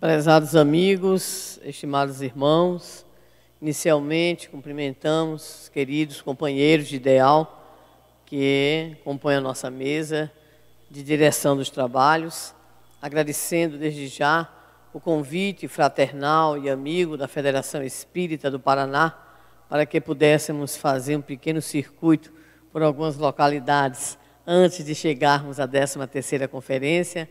Prezados amigos, estimados irmãos, inicialmente cumprimentamos queridos companheiros de ideal que compõem a nossa mesa de direção dos trabalhos, agradecendo desde já o convite fraternal e amigo da Federação Espírita do Paraná para que pudéssemos fazer um pequeno circuito por algumas localidades antes de chegarmos à 13ª conferência,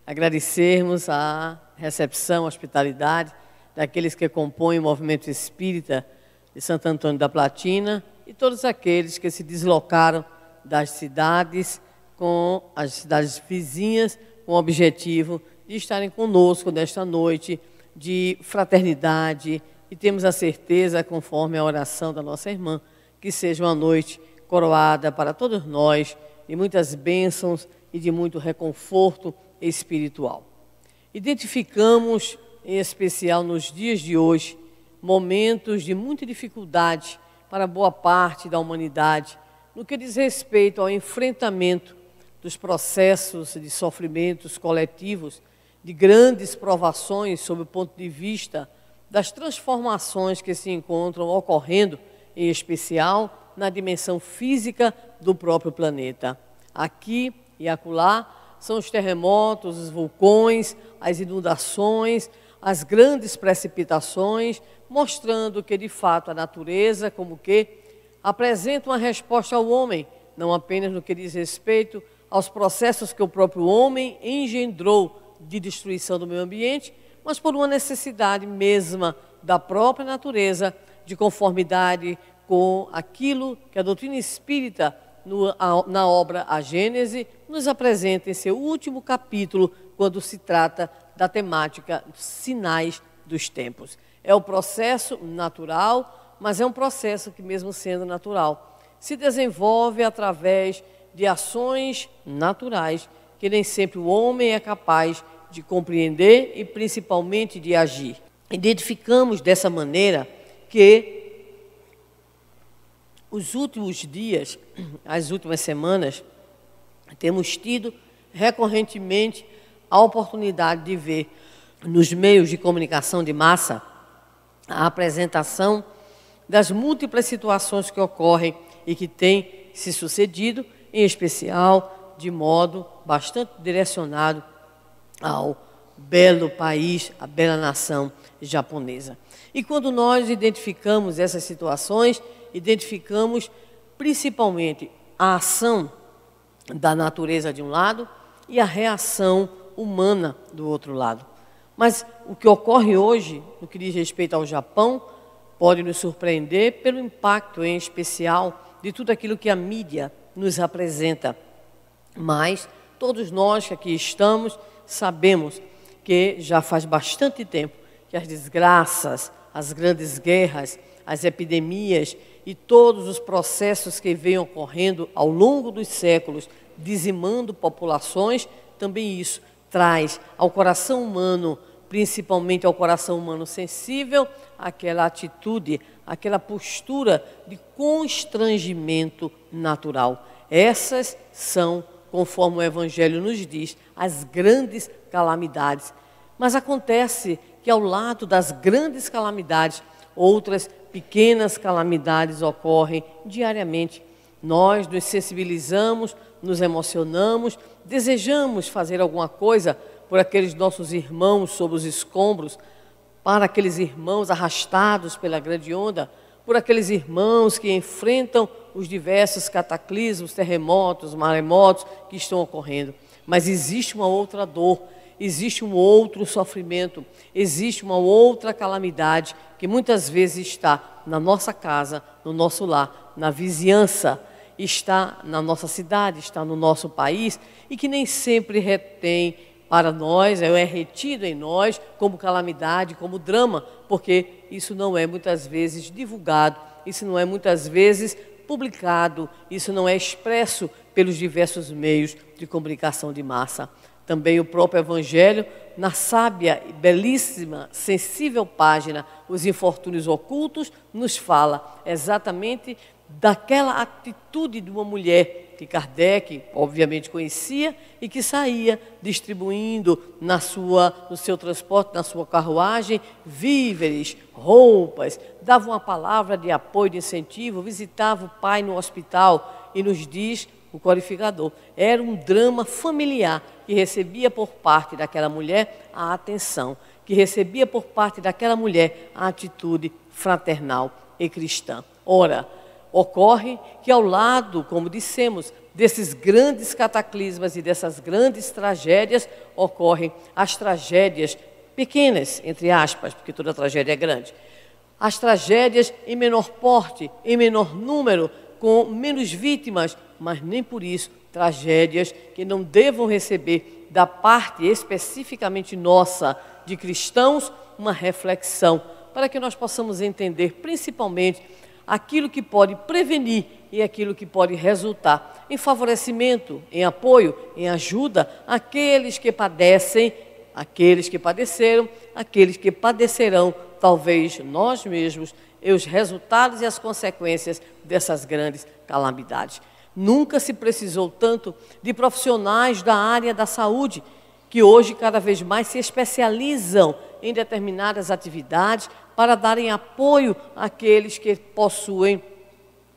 agradecermos a recepção, a hospitalidade daqueles que compõem o movimento espírita de Santo Antônio da Platina e todos aqueles que se deslocaram das cidades com as cidades vizinhas com o objetivo de estarem conosco nesta noite de fraternidade e temos a certeza, conforme a oração da nossa irmã, que seja uma noite coroada para todos nós de muitas bênçãos e de muito reconforto espiritual. Identificamos, em especial nos dias de hoje, momentos de muita dificuldade para boa parte da humanidade, no que diz respeito ao enfrentamento dos processos de sofrimentos coletivos, de grandes provações sob o ponto de vista das transformações que se encontram ocorrendo, em especial na dimensão física do próprio planeta. Aqui e acolá são os terremotos, os vulcões, as inundações, as grandes precipitações, mostrando que, de fato, a natureza como que apresenta uma resposta ao homem, não apenas no que diz respeito aos processos que o próprio homem engendrou de destruição do meio ambiente, mas por uma necessidade mesma da própria natureza, de conformidade com aquilo que a doutrina espírita, na obra A Gênese, nos apresenta em seu último capítulo, quando se trata da temática Sinais dos Tempos. É o processo natural, mas é um processo que, mesmo sendo natural, se desenvolve através de ações naturais que nem sempre o homem é capaz de compreender e principalmente de agir. Identificamos dessa maneira que os últimos dias, as últimas semanas, temos tido recorrentemente a oportunidade de ver nos meios de comunicação de massa a apresentação das múltiplas situações que ocorrem e que têm se sucedido, em especial de modo bastante direcionado ao belo país, à bela nação japonesa. E quando nós identificamos essas situações, identificamos principalmente a ação da natureza de um lado e a reação humana do outro lado. Mas o que ocorre hoje, no que diz respeito ao Japão, pode nos surpreender pelo impacto, em especial, de tudo aquilo que a mídia nos apresenta. Mas todos nós que aqui estamos sabemos que já faz bastante tempo que as desgraças, as grandes guerras, as epidemias e todos os processos que vêm ocorrendo ao longo dos séculos, dizimando populações, também isso traz ao coração humano, principalmente ao coração humano sensível, aquela atitude, aquela postura de constrangimento natural. Essas são, conforme o Evangelho nos diz, as grandes calamidades. Mas acontece que ao lado das grandes calamidades, outras pequenas calamidades ocorrem diariamente. Nós nos sensibilizamos, nos emocionamos, desejamos fazer alguma coisa por aqueles nossos irmãos sob os escombros, para aqueles irmãos arrastados pela grande onda, por aqueles irmãos que enfrentam os diversos cataclismos, terremotos, maremotos que estão ocorrendo. Mas existe uma outra dor, existe um outro sofrimento, existe uma outra calamidade que muitas vezes está na nossa casa, no nosso lar, na vizinhança, está na nossa cidade, está no nosso país e que nem sempre retém para nós, é retido em nós como calamidade, como drama, porque isso não é muitas vezes divulgado, isso não é muitas vezes publicado, isso não é expresso pelos diversos meios de comunicação de massa. Também o próprio Evangelho, na sábia, belíssima, sensível página, Os Infortúnios Ocultos, nos fala exatamente daquela atitude de uma mulher que Kardec, obviamente, conhecia e que saía distribuindo no seu transporte, na sua carruagem, víveres, roupas, dava uma palavra de apoio, de incentivo, visitava o pai no hospital e nos diz o codificador. Era um drama familiar que recebia por parte daquela mulher a atenção, que recebia por parte daquela mulher a atitude fraternal e cristã. Ora, ocorre que ao lado, como dissemos, desses grandes cataclismas e dessas grandes tragédias, ocorrem as tragédias pequenas, entre aspas, porque toda tragédia é grande. As tragédias em menor porte, em menor número, com menos vítimas, mas nem por isso tragédias que não devam receber da parte especificamente nossa de cristãos uma reflexão, para que nós possamos entender principalmente aquilo que pode prevenir e aquilo que pode resultar em favorecimento, em apoio, em ajuda àqueles que padecem, àqueles que padeceram, àqueles que padecerão, talvez nós mesmos, e os resultados e as consequências dessas grandes calamidades. Nunca se precisou tanto de profissionais da área da saúde, que hoje cada vez mais se especializam em determinadas atividades para darem apoio àqueles que possuem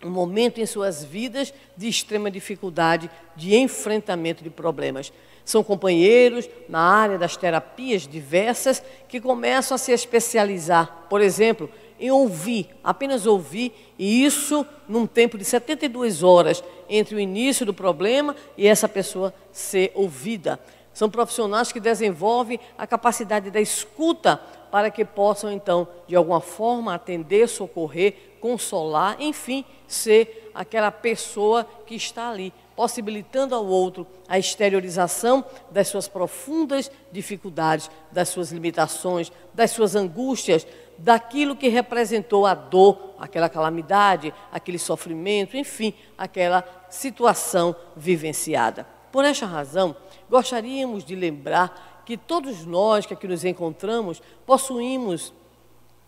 um momento em suas vidas de extrema dificuldade, de enfrentamento de problemas. São companheiros na área das terapias diversas que começam a se especializar, por exemplo, em ouvir, apenas ouvir, e isso num tempo de 72 horas entre o início do problema e essa pessoa ser ouvida. São profissionais que desenvolvem a capacidade da escuta para que possam, então, de alguma forma, atender, socorrer, consolar, enfim, ser aquela pessoa que está ali, possibilitando ao outro a exteriorização das suas profundas dificuldades, das suas limitações, das suas angústias, daquilo que representou a dor, aquela calamidade, aquele sofrimento, enfim, aquela situação vivenciada. Por esta razão, gostaríamos de lembrar que todos nós que aqui nos encontramos possuímos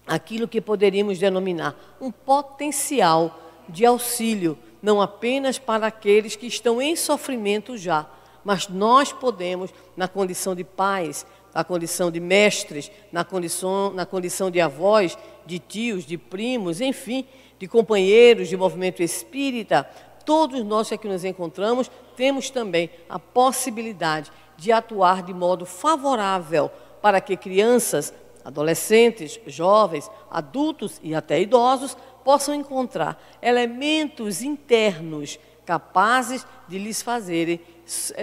aquilo que poderíamos denominar um potencial de auxílio, não apenas para aqueles que estão em sofrimento já, mas nós podemos, na condição de pais, na condição de mestres, na condição de avós, de tios, de primos, enfim, de companheiros de movimento espírita, todos nós que aqui nos encontramos temos também a possibilidade de atuar de modo favorável para que crianças, adolescentes, jovens, adultos e até idosos possam encontrar elementos internos capazes de lhes fazerem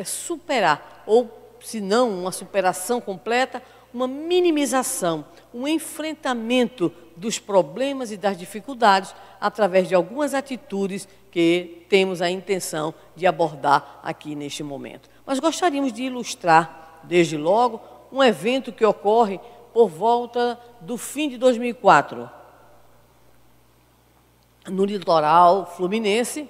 superar, ou se não uma superação completa, uma minimização, um enfrentamento dos problemas e das dificuldades através de algumas atitudes que temos a intenção de abordar aqui neste momento. Mas gostaríamos de ilustrar, desde logo, um evento que ocorre por volta do fim de 2004, no litoral fluminense,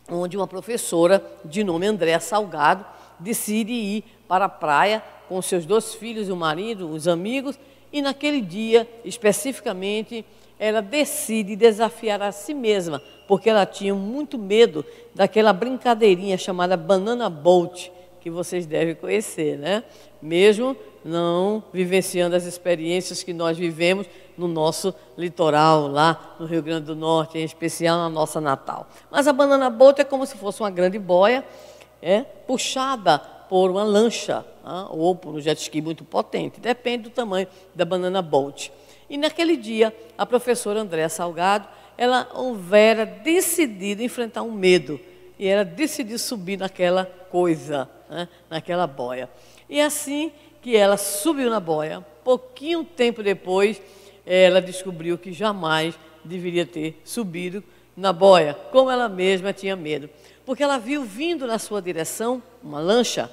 onde uma professora de nome Andréa Salgado decide ir para a praia com seus 2 filhos, o marido, os amigos, e naquele dia, especificamente, ela decide desafiar a si mesma, porque ela tinha muito medo daquela brincadeirinha chamada Banana Boat, que vocês devem conhecer, né? Mesmo não vivenciando as experiências que nós vivemos no nosso litoral, lá no Rio Grande do Norte, em especial na nossa Natal. Mas a Banana Boat é como se fosse uma grande boia, puxada por uma lancha, ou por um jet ski muito potente, depende do tamanho da Banana Boat. E naquele dia, a professora Andréa Salgado, ela houvera decidido enfrentar um medo, e ela decidiu subir naquela coisa, naquela boia. E assim que ela subiu na boia, pouquinho tempo depois, ela descobriu que jamais deveria ter subido na boia, como ela mesma tinha medo. Porque ela viu vindo na sua direção uma lancha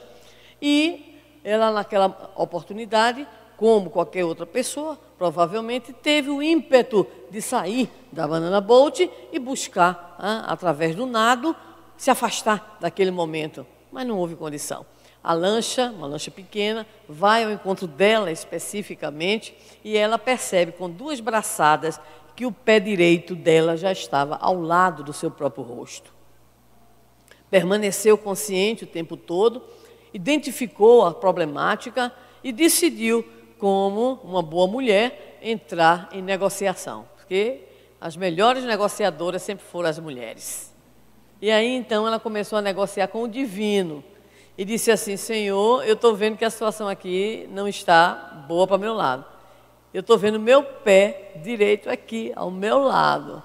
e ela, naquela oportunidade, como qualquer outra pessoa, provavelmente teve o ímpeto de sair da Banana Boat e buscar, através do nado, se afastar daquele momento. Mas não houve condição. A lancha, uma lancha pequena, vai ao encontro dela especificamente e ela percebe com 2 braçadas que o pé direito dela já estava ao lado do seu próprio rosto. Permaneceu consciente o tempo todo, identificou a problemática e decidiu, como uma boa mulher, entrar em negociação, porque as melhores negociadoras sempre foram as mulheres. E aí, então, ela começou a negociar com o divino e disse assim: Senhor, eu estou vendo que a situação aqui não está boa para o meu lado. Eu estou vendo meu pé direito aqui, ao meu lado.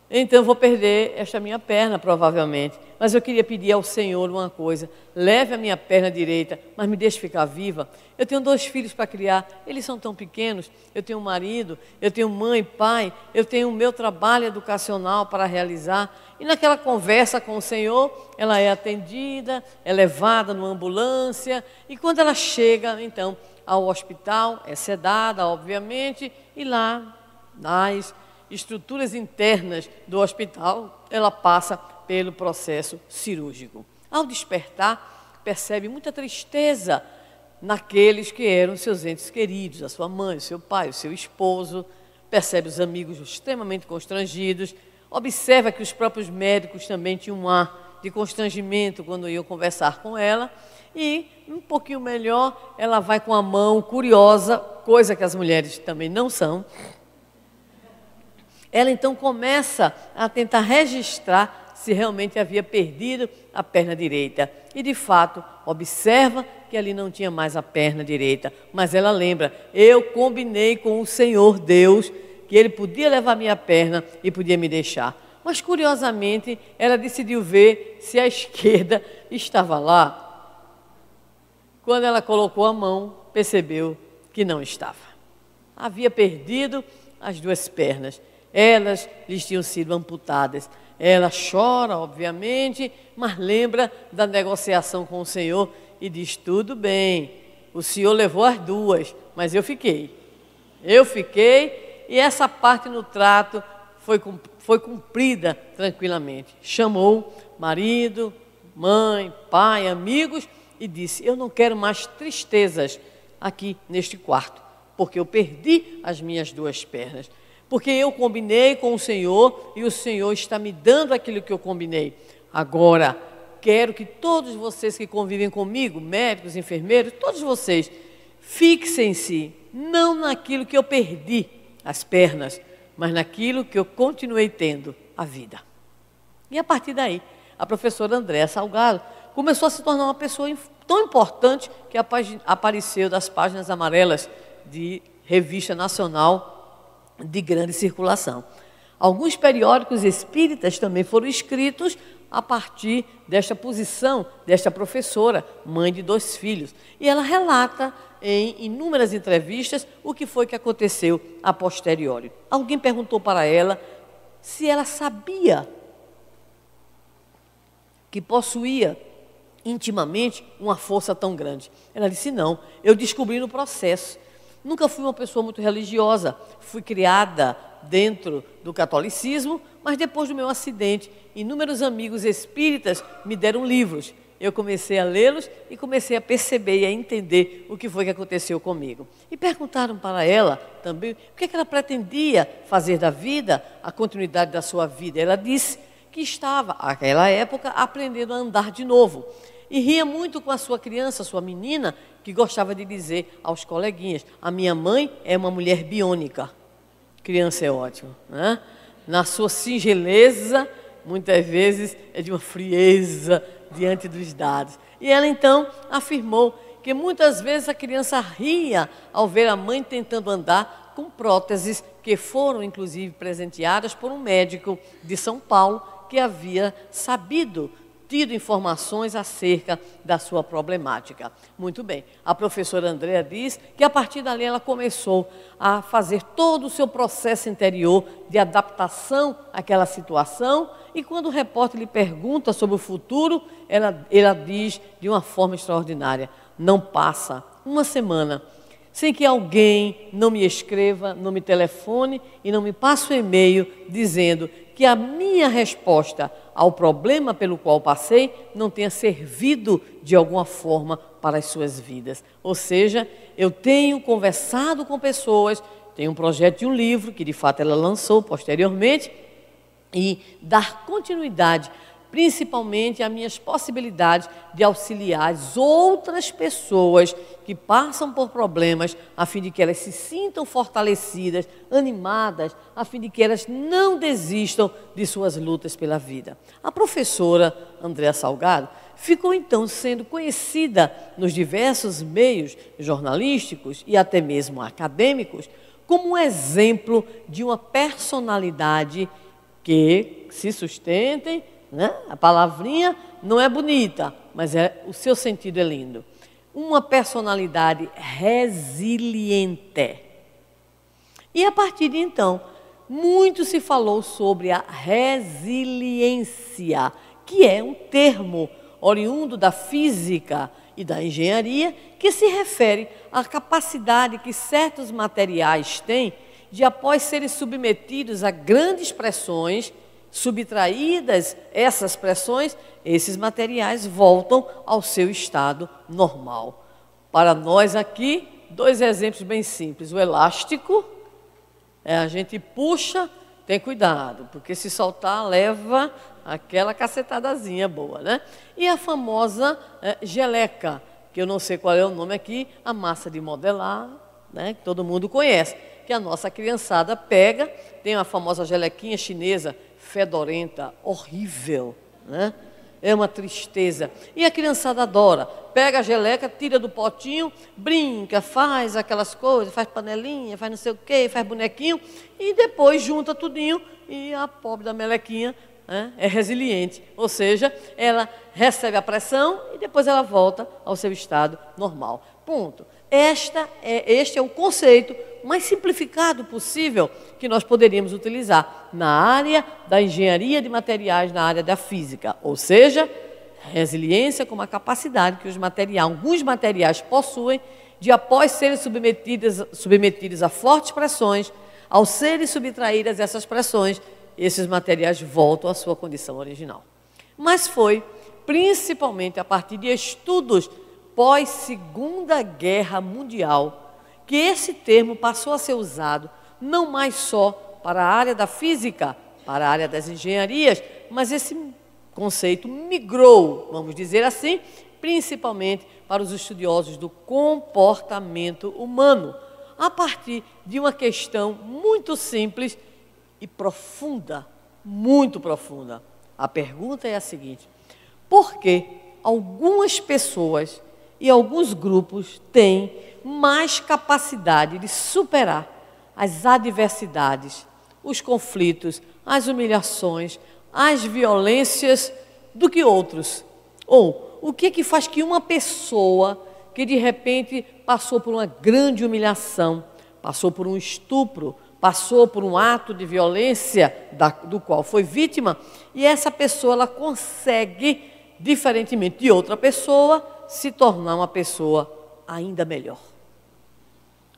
Então, eu vou perder esta minha perna, provavelmente. Mas eu queria pedir ao Senhor uma coisa: leve a minha perna direita, mas me deixe ficar viva. Eu tenho 2 filhos para criar, eles são tão pequenos. Eu tenho um marido, eu tenho mãe, pai, eu tenho o meu trabalho educacional para realizar. E naquela conversa com o Senhor, ela é atendida, é levada numa ambulância. E quando ela chega, então, ao hospital, é sedada, obviamente, e lá, nas estruturas internas do hospital, ela passa pelo processo cirúrgico. Ao despertar, percebe muita tristeza naqueles que eram seus entes queridos, a sua mãe, o seu pai, o seu esposo, percebe os amigos extremamente constrangidos, observa que os próprios médicos também tinham um ar de constrangimento quando iam conversar com ela, e um pouquinho melhor, ela vai com a mão curiosa, coisa que as mulheres também não são. Ela então começa a tentar registrar se realmente havia perdido a perna direita. E de fato, observa que ali não tinha mais a perna direita. Mas ela lembra: eu combinei com o Senhor Deus que Ele podia levar minha perna e podia me deixar. Mas curiosamente, ela decidiu ver se a esquerda estava lá. Quando ela colocou a mão, percebeu que não estava. Havia perdido as 2 pernas. Elas lhes tinham sido amputadas. Ela chora, obviamente, mas lembra da negociação com o Senhor e diz: tudo bem, o Senhor levou as 2, mas eu fiquei. Eu fiquei, e essa parte no trato foi cumprida tranquilamente. Chamou marido, mãe, pai, amigos e disse: eu não quero mais tristezas aqui neste quarto, porque eu perdi as minhas 2 pernas. Porque eu combinei com o Senhor e o Senhor está me dando aquilo que eu combinei. Agora, quero que todos vocês que convivem comigo, médicos, enfermeiros, todos vocês, fixem-se não naquilo que eu perdi, as pernas, mas naquilo que eu continuei tendo, a vida. E a partir daí, a professora Andréa Salgado começou a se tornar uma pessoa tão importante que apareceu das páginas amarelas de revista nacional de grande circulação. Alguns periódicos espíritas também foram escritos a partir desta posição, desta professora, mãe de 2 filhos. E ela relata em inúmeras entrevistas o que foi que aconteceu a posteriori. Alguém perguntou para ela se ela sabia que possuía intimamente uma força tão grande. Ela disse: não, eu descobri no processo. Nunca fui uma pessoa muito religiosa, fui criada dentro do catolicismo, mas depois do meu acidente, inúmeros amigos espíritas me deram livros. Eu comecei a lê-los e comecei a perceber e a entender o que foi que aconteceu comigo. E perguntaram para ela também o que ela pretendia fazer da vida, a continuidade da sua vida. Ela disse que estava, naquela época, aprendendo a andar de novo. E ria muito com a sua criança, sua menina, que gostava de dizer aos coleguinhas: a minha mãe é uma mulher biônica. Criança é ótimo, né? Na sua singeleza, muitas vezes é de uma frieza diante dos dados. E ela então afirmou que muitas vezes a criança ria ao ver a mãe tentando andar com próteses que foram inclusive presenteadas por um médico de São Paulo que havia tido informações acerca da sua problemática. Muito bem, a professora Andréa diz que a partir dali ela começou a fazer todo o seu processo interior de adaptação àquela situação, e quando o repórter lhe pergunta sobre o futuro, ela diz de uma forma extraordinária: não passa uma semana sem que alguém não me escreva, não me telefone e não me passe um e-mail dizendo que a minha resposta ao problema pelo qual passei não tenha servido de alguma forma para as suas vidas. Ou seja, eu tenho conversado com pessoas, tem um projeto de um livro, que de fato ela lançou posteriormente, e dar continuidade, principalmente às minhas possibilidades de auxiliar as outras pessoas que passam por problemas, a fim de que elas se sintam fortalecidas, animadas, a fim de que elas não desistam de suas lutas pela vida. A professora Andréa Salgado ficou então sendo conhecida nos diversos meios jornalísticos e até mesmo acadêmicos como um exemplo de uma personalidade que se sustentem, né? A palavrinha não é bonita, mas o seu sentido é lindo. Uma personalidade resiliente. E a partir de então, muito se falou sobre a resiliência, que é um termo oriundo da física e da engenharia, que se refere à capacidade que certos materiais têm de, após serem submetidos a grandes pressões, subtraídas essas pressões, esses materiais voltam ao seu estado normal. Para nós aqui, 2 exemplos bem simples. O elástico, a gente puxa, tem cuidado, porque se soltar, leva aquela cacetadazinha boa, né? E a famosa geleca, que eu não sei qual é o nome aqui, a massa de modelar, né, que todo mundo conhece, que a nossa criançada pega, tem a famosa gelequinha chinesa, fedorenta, horrível, né? É uma tristeza. E a criançada adora. Pega a geleca, tira do potinho, brinca, faz aquelas coisas, faz panelinha, faz não sei o quê, faz bonequinho, e depois junta tudinho e a pobre da melequinha, né, é resiliente. Ou seja, ela recebe a pressão e depois ela volta ao seu estado normal. Ponto. Este é o conceito mais simplificado possível que nós poderíamos utilizar na área da engenharia de materiais, na área da física. Ou seja, resiliência como a capacidade que alguns materiais possuem de, após serem submetidos a fortes pressões, ao serem subtraídas essas pressões, esses materiais voltam à sua condição original. Mas foi principalmente a partir de estudos pós-Segunda Guerra Mundial que esse termo passou a ser usado não mais só para a área da física, para a área das engenharias, mas esse conceito migrou, vamos dizer assim, principalmente para os estudiosos do comportamento humano, a partir de uma questão muito simples e profunda, muito profunda. A pergunta é a seguinte: por que algumas pessoas e alguns grupos têm mais capacidade de superar as adversidades, os conflitos, as humilhações, as violências do que outros? Ou o que faz que uma pessoa que de repente passou por uma grande humilhação, passou por um estupro, passou por um ato de violência do qual foi vítima, e essa pessoa ela consegue, diferentemente de outra pessoa, se tornar uma pessoa ainda melhor?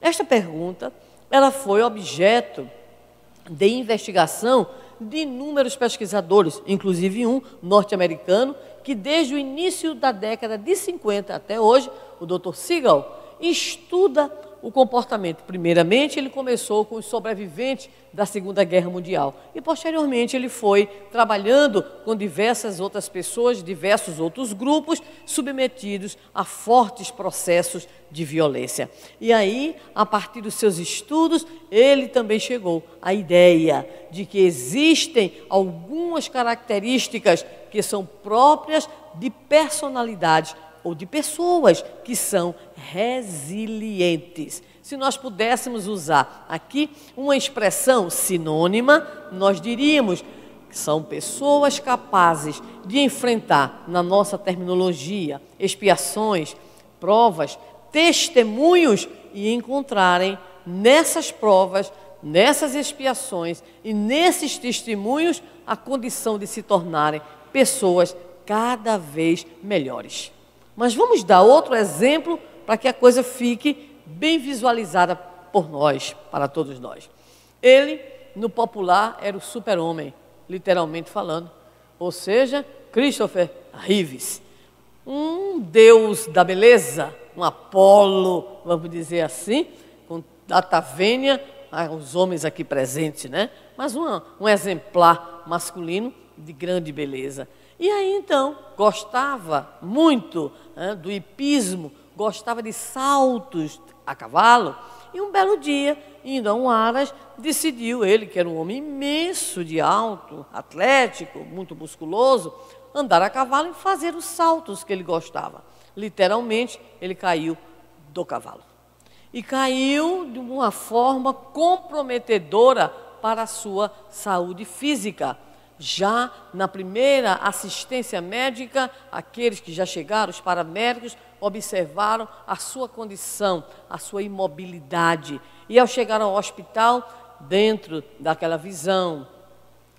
Esta pergunta ela foi objeto de investigação de inúmeros pesquisadores, inclusive um norte-americano, que desde o início da década de 50 até hoje, o Dr. Siegel, estuda o comportamento. Primeiramente, ele começou com os sobreviventes da Segunda Guerra Mundial e, posteriormente, ele foi trabalhando com diversas outras pessoas, diversos outros grupos submetidos a fortes processos de violência. E aí, a partir dos seus estudos, ele também chegou à ideia de que existem algumas características que são próprias de personalidades ou de pessoas que são resilientes. Se nós pudéssemos usar aqui uma expressão sinônima, nós diríamos que são pessoas capazes de enfrentar, na nossa terminologia, expiações, provas, testemunhos e encontrarem nessas provas, nessas expiações e nesses testemunhos a condição de se tornarem pessoas cada vez melhores. Mas vamos dar outro exemplo para que a coisa fique bem visualizada por nós, para todos nós. Ele, no popular, era o super-homem, literalmente falando, ou seja, Christopher Reeves, um deus da beleza, um Apolo, vamos dizer assim, com data vênia, os homens aqui presentes, né? Mas um exemplar masculino de grande beleza. E aí, então, gostava muito, né, do hipismo, gostava de saltos a cavalo. E um belo dia, indo a um aras, decidiu ele, que era um homem imenso de alto, atlético, muito musculoso, andar a cavalo e fazer os saltos que ele gostava. Literalmente, ele caiu do cavalo. E caiu de uma forma comprometedora para a sua saúde física. Já na primeira assistência médica, aqueles que já chegaram, os paramédicos, observaram a sua condição, a sua imobilidade. E ao chegar ao hospital, dentro daquela visão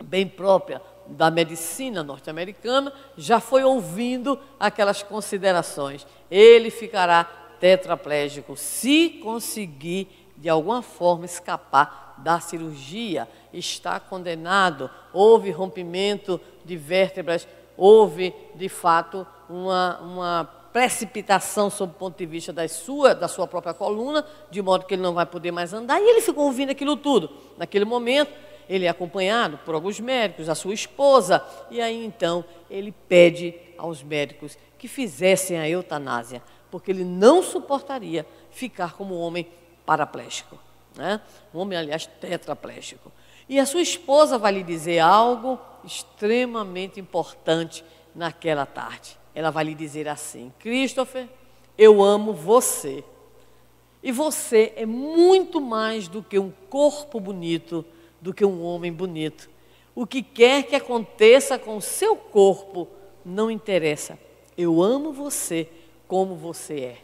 bem própria da medicina norte-americana, já foi ouvindo aquelas considerações. Ele ficará tetraplégico se conseguir, de alguma forma, escapar da cirurgia. Está condenado, houve rompimento de vértebras, houve, de fato, uma precipitação sob o ponto de vista da sua própria coluna, de modo que ele não vai poder mais andar, e ele ficou ouvindo aquilo tudo. Naquele momento, ele é acompanhado por alguns médicos, a sua esposa, e aí então ele pede aos médicos que fizessem a eutanásia, porque ele não suportaria ficar como um homem paraplégico, né? Um homem, aliás, tetraplégico. E a sua esposa vai lhe dizer algo extremamente importante naquela tarde. Ela vai lhe dizer assim: Christopher, eu amo você. E você é muito mais do que um corpo bonito, do que um homem bonito. O que quer que aconteça com o seu corpo não interessa. Eu amo você como você é.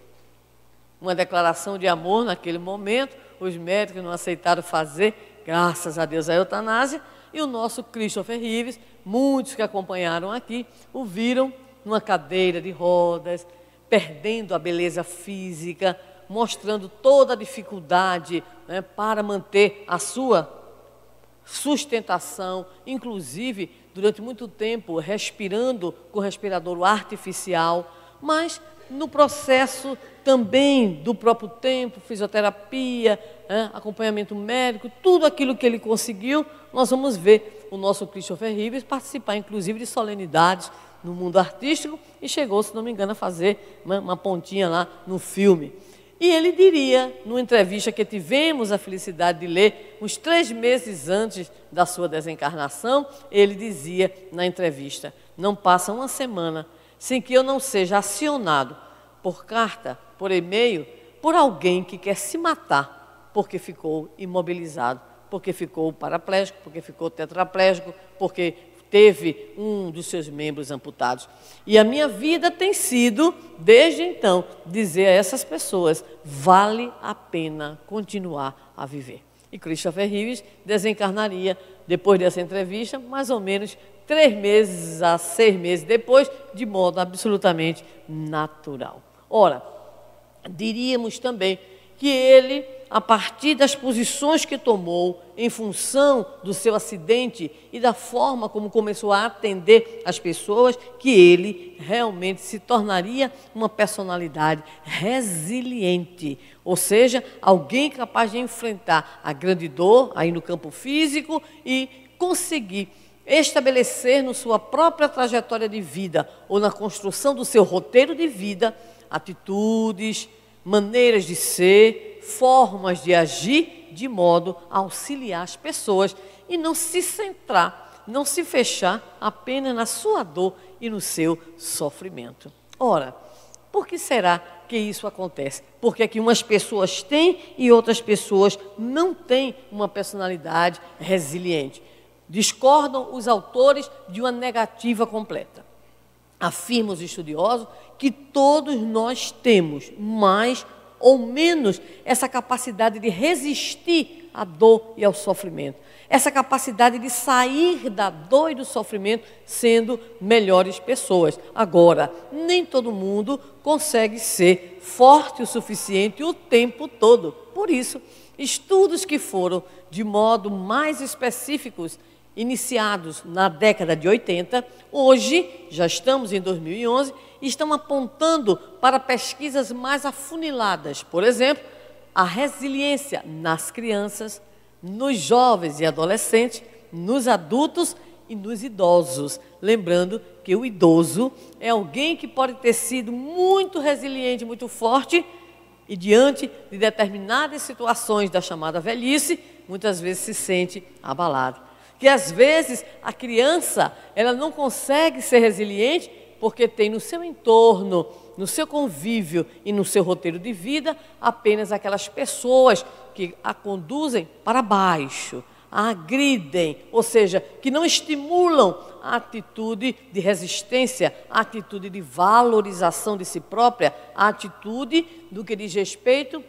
Uma declaração de amor naquele momento. Os médicos não aceitaram fazer, graças a Deus, a eutanásia. E o nosso Christopher Reeves, muitos que acompanharam aqui, o viram numa cadeira de rodas, perdendo a beleza física, mostrando toda a dificuldade, né, para manter a sua sustentação, inclusive durante muito tempo respirando com respirador artificial, mas no processo também do próprio tempo, fisioterapia, acompanhamento médico, tudo aquilo que ele conseguiu, nós vamos ver o nosso Christopher Reeves participar, inclusive, de solenidades no mundo artístico, e chegou, se não me engano, a fazer uma pontinha lá no filme. E ele diria, numa entrevista que tivemos a felicidade de ler, uns 3 meses antes da sua desencarnação, ele dizia na entrevista: não passa uma semana sem que eu não seja acionado por carta, por e-mail, por alguém que quer se matar porque ficou imobilizado, porque ficou paraplégico, porque ficou tetraplégico, porque teve um dos seus membros amputados. E a minha vida tem sido, desde então, dizer a essas pessoas: vale a pena continuar a viver. E Christopher Reeves desencarnaria, depois dessa entrevista, mais ou menos 3 meses a 6 meses depois, de modo absolutamente natural. Ora, diríamos também que ele, a partir das posições que tomou em função do seu acidente e da forma como começou a atender as pessoas, que ele realmente se tornaria uma personalidade resiliente, ou seja, alguém capaz de enfrentar a grande dor aí no campo físico e conseguir estabelecer na sua própria trajetória de vida ou na construção do seu roteiro de vida atitudes, maneiras de ser, formas de agir, de modo a auxiliar as pessoas e não se centrar, não se fechar apenas na sua dor e no seu sofrimento. Ora, por que será que isso acontece? Porque é que umas pessoas têm e outras pessoas não têm uma personalidade resiliente. Discordam os autores de uma negativa completa. Afirmam os estudiosos que todos nós temos mais ou menos essa capacidade de resistir à dor e ao sofrimento. Essa capacidade de sair da dor e do sofrimento sendo melhores pessoas. Agora, nem todo mundo consegue ser forte o suficiente o tempo todo. Por isso, estudos que foram de modo mais específicos iniciados na década de 80, hoje, já estamos em 2011, estão apontando para pesquisas mais afuniladas. Por exemplo, a resiliência nas crianças, nos jovens e adolescentes, nos adultos e nos idosos. Lembrando que o idoso é alguém que pode ter sido muito resiliente, muito forte, e diante de determinadas situações da chamada velhice, muitas vezes se sente abalado. Que às vezes a criança, ela não consegue ser resiliente porque tem no seu entorno, no seu convívio e no seu roteiro de vida apenas aquelas pessoas que a conduzem para baixo, a agridem, ou seja, que não estimulam a atitude de resistência, a atitude de valorização de si própria, a atitude do que diz respeito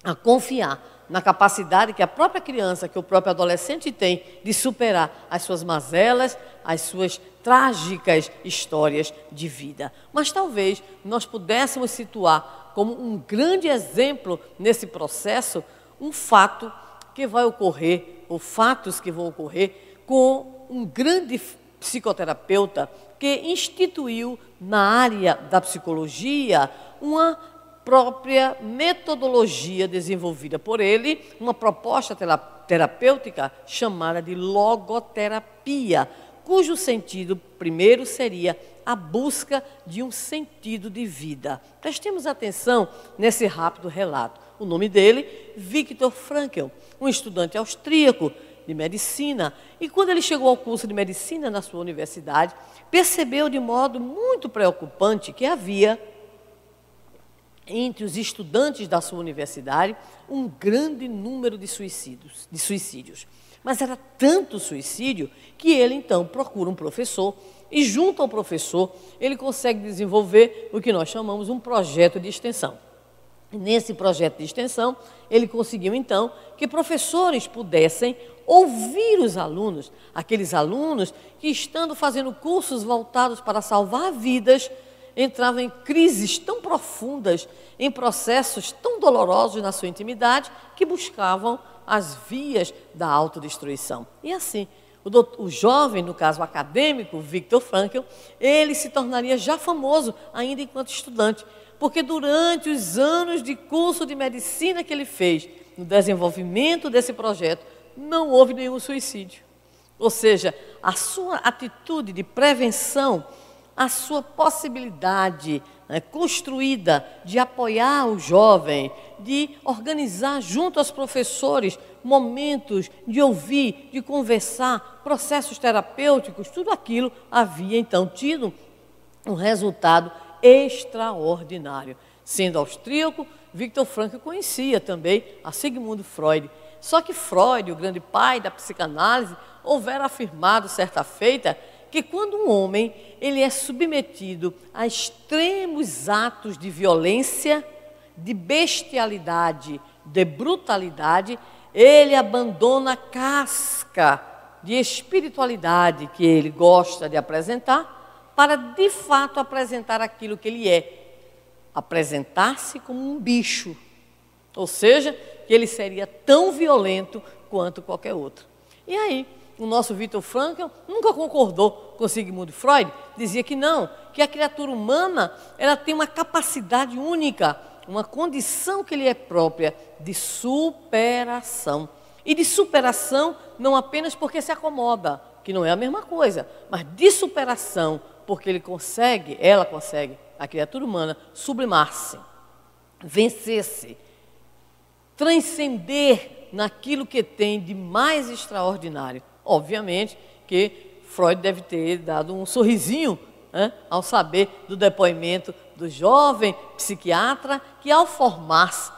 a confiar na capacidade que a própria criança, que o próprio adolescente tem de superar as suas mazelas, as suas trágicas histórias de vida. Mas talvez nós pudéssemos situar como um grande exemplo nesse processo um fato que vai ocorrer, ou fatos que vão ocorrer com um grande psicoterapeuta que instituiu na área da psicologia uma própria metodologia desenvolvida por ele, uma proposta terapêutica chamada de logoterapia, cujo sentido primeiro seria a busca de um sentido de vida. Prestemos atenção nesse rápido relato. O nome dele, Viktor Frankl, um estudante austríaco de medicina, e quando ele chegou ao curso de medicina na sua universidade, percebeu de modo muito preocupante que havia entre os estudantes da sua universidade um grande número de suicídios. Mas era tanto suicídio que ele então procura um professor e junto ao professor ele consegue desenvolver o que nós chamamos um projeto de extensão. E nesse projeto de extensão ele conseguiu então que professores pudessem ouvir os alunos, aqueles alunos que estando fazendo cursos voltados para salvar vidas, entravam em crises tão profundas, em processos tão dolorosos na sua intimidade, que buscavam as vias da autodestruição. E assim, o jovem, no caso acadêmico, Viktor Frankl, ele se tornaria já famoso ainda enquanto estudante, porque durante os anos de curso de medicina que ele fez, no desenvolvimento desse projeto, não houve nenhum suicídio. Ou seja, a sua atitude de prevenção, a sua possibilidade construída de apoiar o jovem, de organizar junto aos professores momentos de ouvir, de conversar, processos terapêuticos, tudo aquilo havia então tido um resultado extraordinário. Sendo austríaco, Viktor Frankl conhecia também a Sigmund Freud. Só que Freud, o grande pai da psicanálise, houvera afirmado certa feita que quando um homem ele é submetido a extremos atos de violência, de bestialidade, de brutalidade, ele abandona a casca de espiritualidade que ele gosta de apresentar para, de fato, apresentar aquilo que ele é, apresentar-se como um bicho, ou seja, que ele seria tão violento quanto qualquer outro. E aí, o nosso Viktor Frankl nunca concordou com Sigmund Freud, dizia que não, que a criatura humana ela tem uma capacidade única, uma condição que lhe é própria de superação. E de superação não apenas porque se acomoda, que não é a mesma coisa, mas de superação porque ela consegue, a criatura humana, sublimar-se, vencer-se, transcender naquilo que tem de mais extraordinário. Obviamente que Freud deve ter dado um sorrisinho ao saber do depoimento do jovem psiquiatra que, ao formar-se,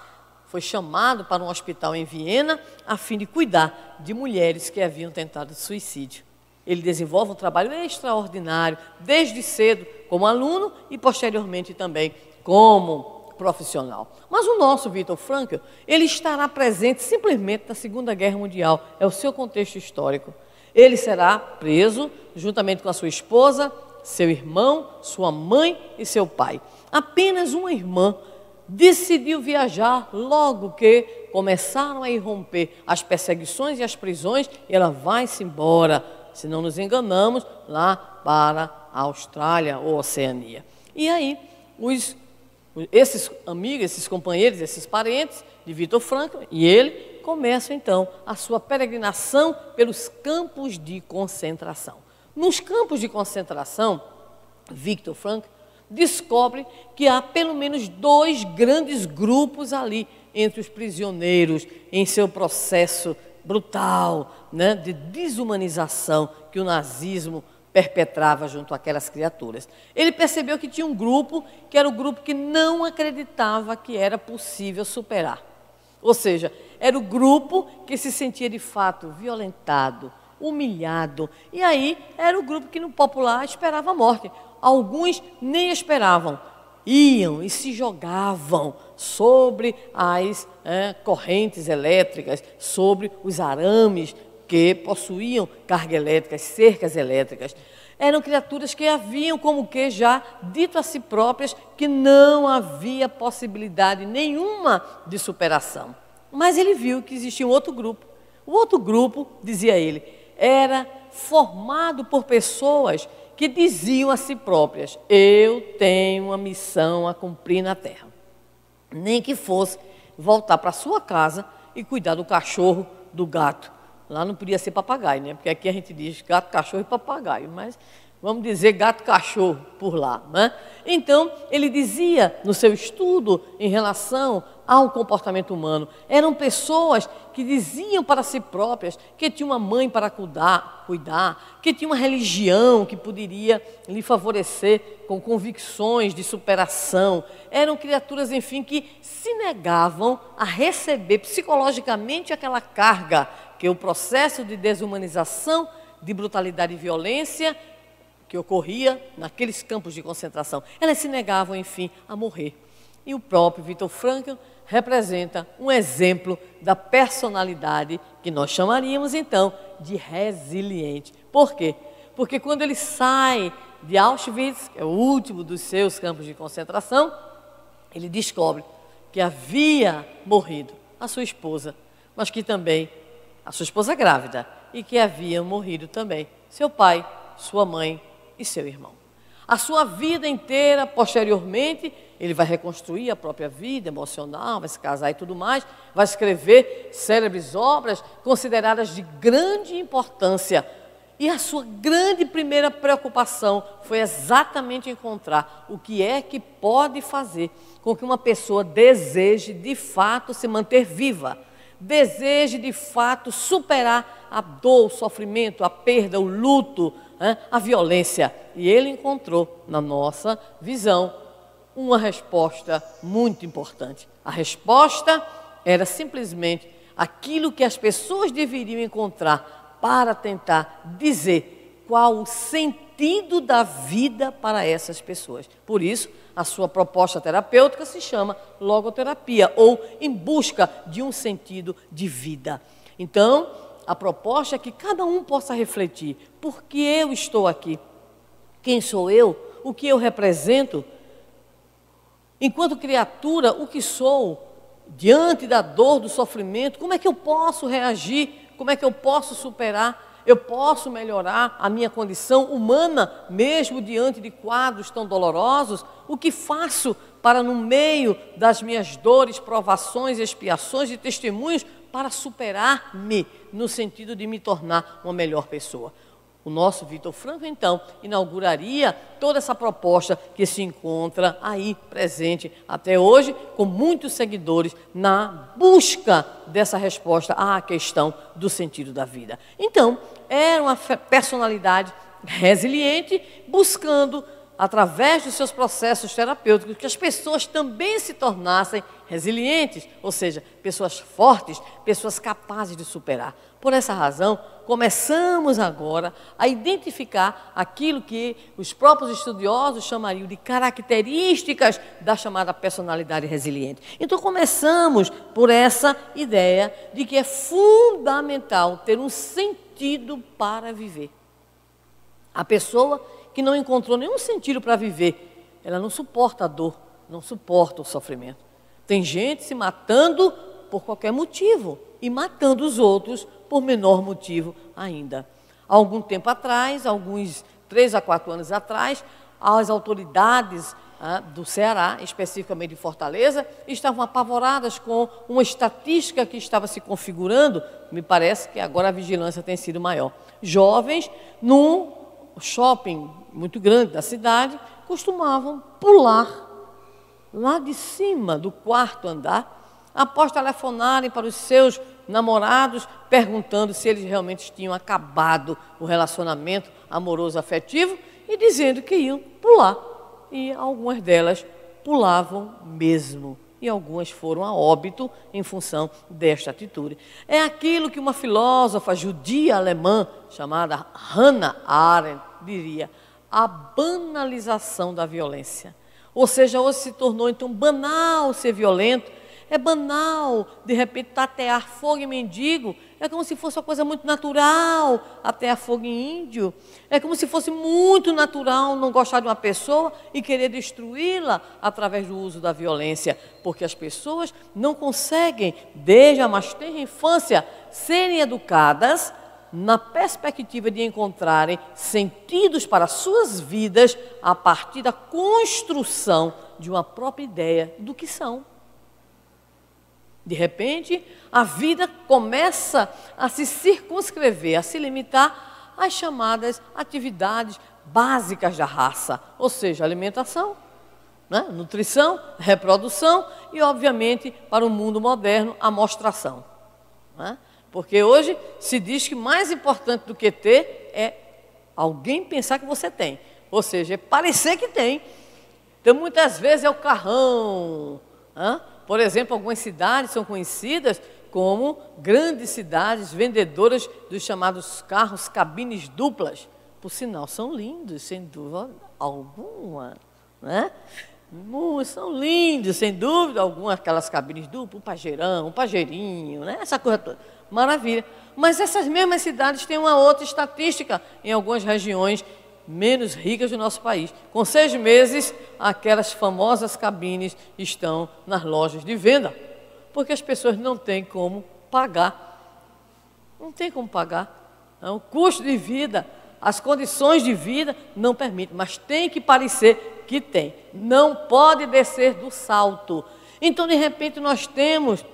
foi chamado para um hospital em Viena a fim de cuidar de mulheres que haviam tentado suicídio. Ele desenvolve um trabalho extraordinário, desde cedo como aluno e posteriormente também como profissional. Mas o nosso Viktor Frankl, ele estará presente simplesmente na Segunda Guerra Mundial, é o seu contexto histórico. Ele será preso juntamente com a sua esposa, seu irmão, sua mãe e seu pai. Apenas uma irmã decidiu viajar logo que começaram a irromper as perseguições e as prisões, e ela vai-se embora, se não nos enganamos, lá para a Austrália ou Oceania. E aí, esses amigos, esses companheiros, esses parentes de Viktor Frankl e ele começam então a sua peregrinação pelos campos de concentração. Nos campos de concentração, Viktor Frankl descobre que há pelo menos 2 grandes grupos ali entre os prisioneiros em seu processo brutal, né, de desumanização que o nazismo perpetrava junto àquelas criaturas. Ele percebeu que tinha um grupo que era o grupo que não acreditava que era possível superar. Ou seja, era o grupo que se sentia de fato violentado, humilhado. E aí era o grupo que no popular esperava a morte. Alguns nem esperavam, iam e se jogavam sobre as correntes elétricas, sobre os arames que possuíam carga elétrica, cercas elétricas. Eram criaturas que haviam como que já dito a si próprias que não havia possibilidade nenhuma de superação. Mas ele viu que existia um outro grupo. O outro grupo, dizia ele, era formado por pessoas que diziam a si próprias: eu tenho uma missão a cumprir na Terra. Nem que fosse voltar para sua casa e cuidar do cachorro, do gato. Lá não podia ser papagaio, né? Porque aqui a gente diz gato, cachorro e papagaio, mas vamos dizer gato, cachorro por lá, né? Então, ele dizia no seu estudo em relação ao comportamento humano, eram pessoas que diziam para si próprias que tinha uma mãe para cuidar, que tinha uma religião que poderia lhe favorecer com convicções de superação. Eram criaturas, enfim, que se negavam a receber psicologicamente aquela carga que o processo de desumanização, de brutalidade e violência que ocorria naqueles campos de concentração. Elas se negavam, enfim, a morrer. E o próprio Viktor Frankl representa um exemplo da personalidade que nós chamaríamos, então, de resiliente. Por quê? Porque quando ele sai de Auschwitz, que é o último dos seus campos de concentração, ele descobre que havia morrido a sua esposa, mas que também, a sua esposa grávida, e que haviam morrido também seu pai, sua mãe e seu irmão. A sua vida inteira, posteriormente, ele vai reconstruir a própria vida emocional, vai se casar e tudo mais, vai escrever célebres obras consideradas de grande importância. E a sua grande primeira preocupação foi exatamente encontrar o que é que pode fazer com que uma pessoa deseje, de fato, se manter viva, deseje, de fato, superar a dor, o sofrimento, a perda, o luto, a violência. E ele encontrou, na nossa visão, uma resposta muito importante. A resposta era simplesmente aquilo que as pessoas deveriam encontrar para tentar dizer qual o sentido da vida para essas pessoas. Por isso, a sua proposta terapêutica se chama logoterapia, ou em busca de um sentido de vida. Então, a proposta é que cada um possa refletir: por que eu estou aqui? Quem sou eu? O que eu represento? Enquanto criatura, o que sou? Diante da dor, do sofrimento, como é que eu posso reagir? Como é que eu posso superar? Eu posso melhorar a minha condição humana, mesmo diante de quadros tão dolorosos? O que faço para, no meio das minhas dores, provações, expiações e testemunhos, para superar-me, no sentido de me tornar uma melhor pessoa? O nosso Viktor Frankl, então, inauguraria toda essa proposta que se encontra aí presente até hoje, com muitos seguidores, na busca dessa resposta à questão do sentido da vida. Então, era uma personalidade resiliente, buscando, através dos seus processos terapêuticos, que as pessoas também se tornassem resilientes, ou seja, pessoas fortes, pessoas capazes de superar. Por essa razão, começamos agora a identificar aquilo que os próprios estudiosos chamariam de características da chamada personalidade resiliente. Então, começamos por essa ideia de que é fundamental ter um sentido para viver. A pessoa que não encontrou nenhum sentido para viver, ela não suporta a dor, não suporta o sofrimento. Tem gente se matando por qualquer motivo e matando os outros por menor motivo ainda. Há algum tempo atrás, alguns 3 a 4 anos atrás, as autoridades do Ceará, especificamente de Fortaleza, estavam apavoradas com uma estatística que estava se configurando. Me parece que agora a vigilância tem sido maior. Jovens, num shopping muito grande da cidade, costumavam pular lá de cima do quarto andar, após telefonarem para os seus namorados, perguntando se eles realmente tinham acabado o relacionamento amoroso afetivo e dizendo que iam pular. E algumas delas pulavam mesmo. E algumas foram a óbito em função desta atitude. É aquilo que uma filósofa judia alemã chamada Hannah Arendt diria: a banalização da violência. Ou seja, hoje se tornou então banal ser violento. É banal, de repente, tatear fogo em mendigo. É como se fosse uma coisa muito natural, tatear fogo em índio. É como se fosse muito natural não gostar de uma pessoa e querer destruí-la através do uso da violência. Porque as pessoas não conseguem, desde a mais tenra infância, serem educadas na perspectiva de encontrarem sentidos para suas vidas a partir da construção de uma própria ideia do que são. De repente, a vida começa a se circunscrever, a se limitar às chamadas atividades básicas da raça, ou seja, alimentação, né? Nutrição, reprodução e, obviamente, para o mundo moderno, a mostração. Né? Porque hoje se diz que mais importante do que ter é alguém pensar que você tem, ou seja, é parecer que tem. Então, muitas vezes é o carrão, né? Por exemplo, algumas cidades são conhecidas como grandes cidades vendedoras dos chamados carros cabines duplas. Por sinal, são lindos, sem dúvida alguma. Né? São lindos, sem dúvida alguma, aquelas cabines duplas, um pajeirão, um pajeirinho, né? Essa coisa toda. Maravilha. Mas essas mesmas cidades têm uma outra estatística em algumas regiões menos ricas do nosso país. Com 6 meses, aquelas famosas cabines estão nas lojas de venda, porque as pessoas não têm como pagar. Não tem como pagar. O custo de vida, as condições de vida não permitem, mas tem que parecer que tem. Não pode descer do salto. Então, de repente, nós temos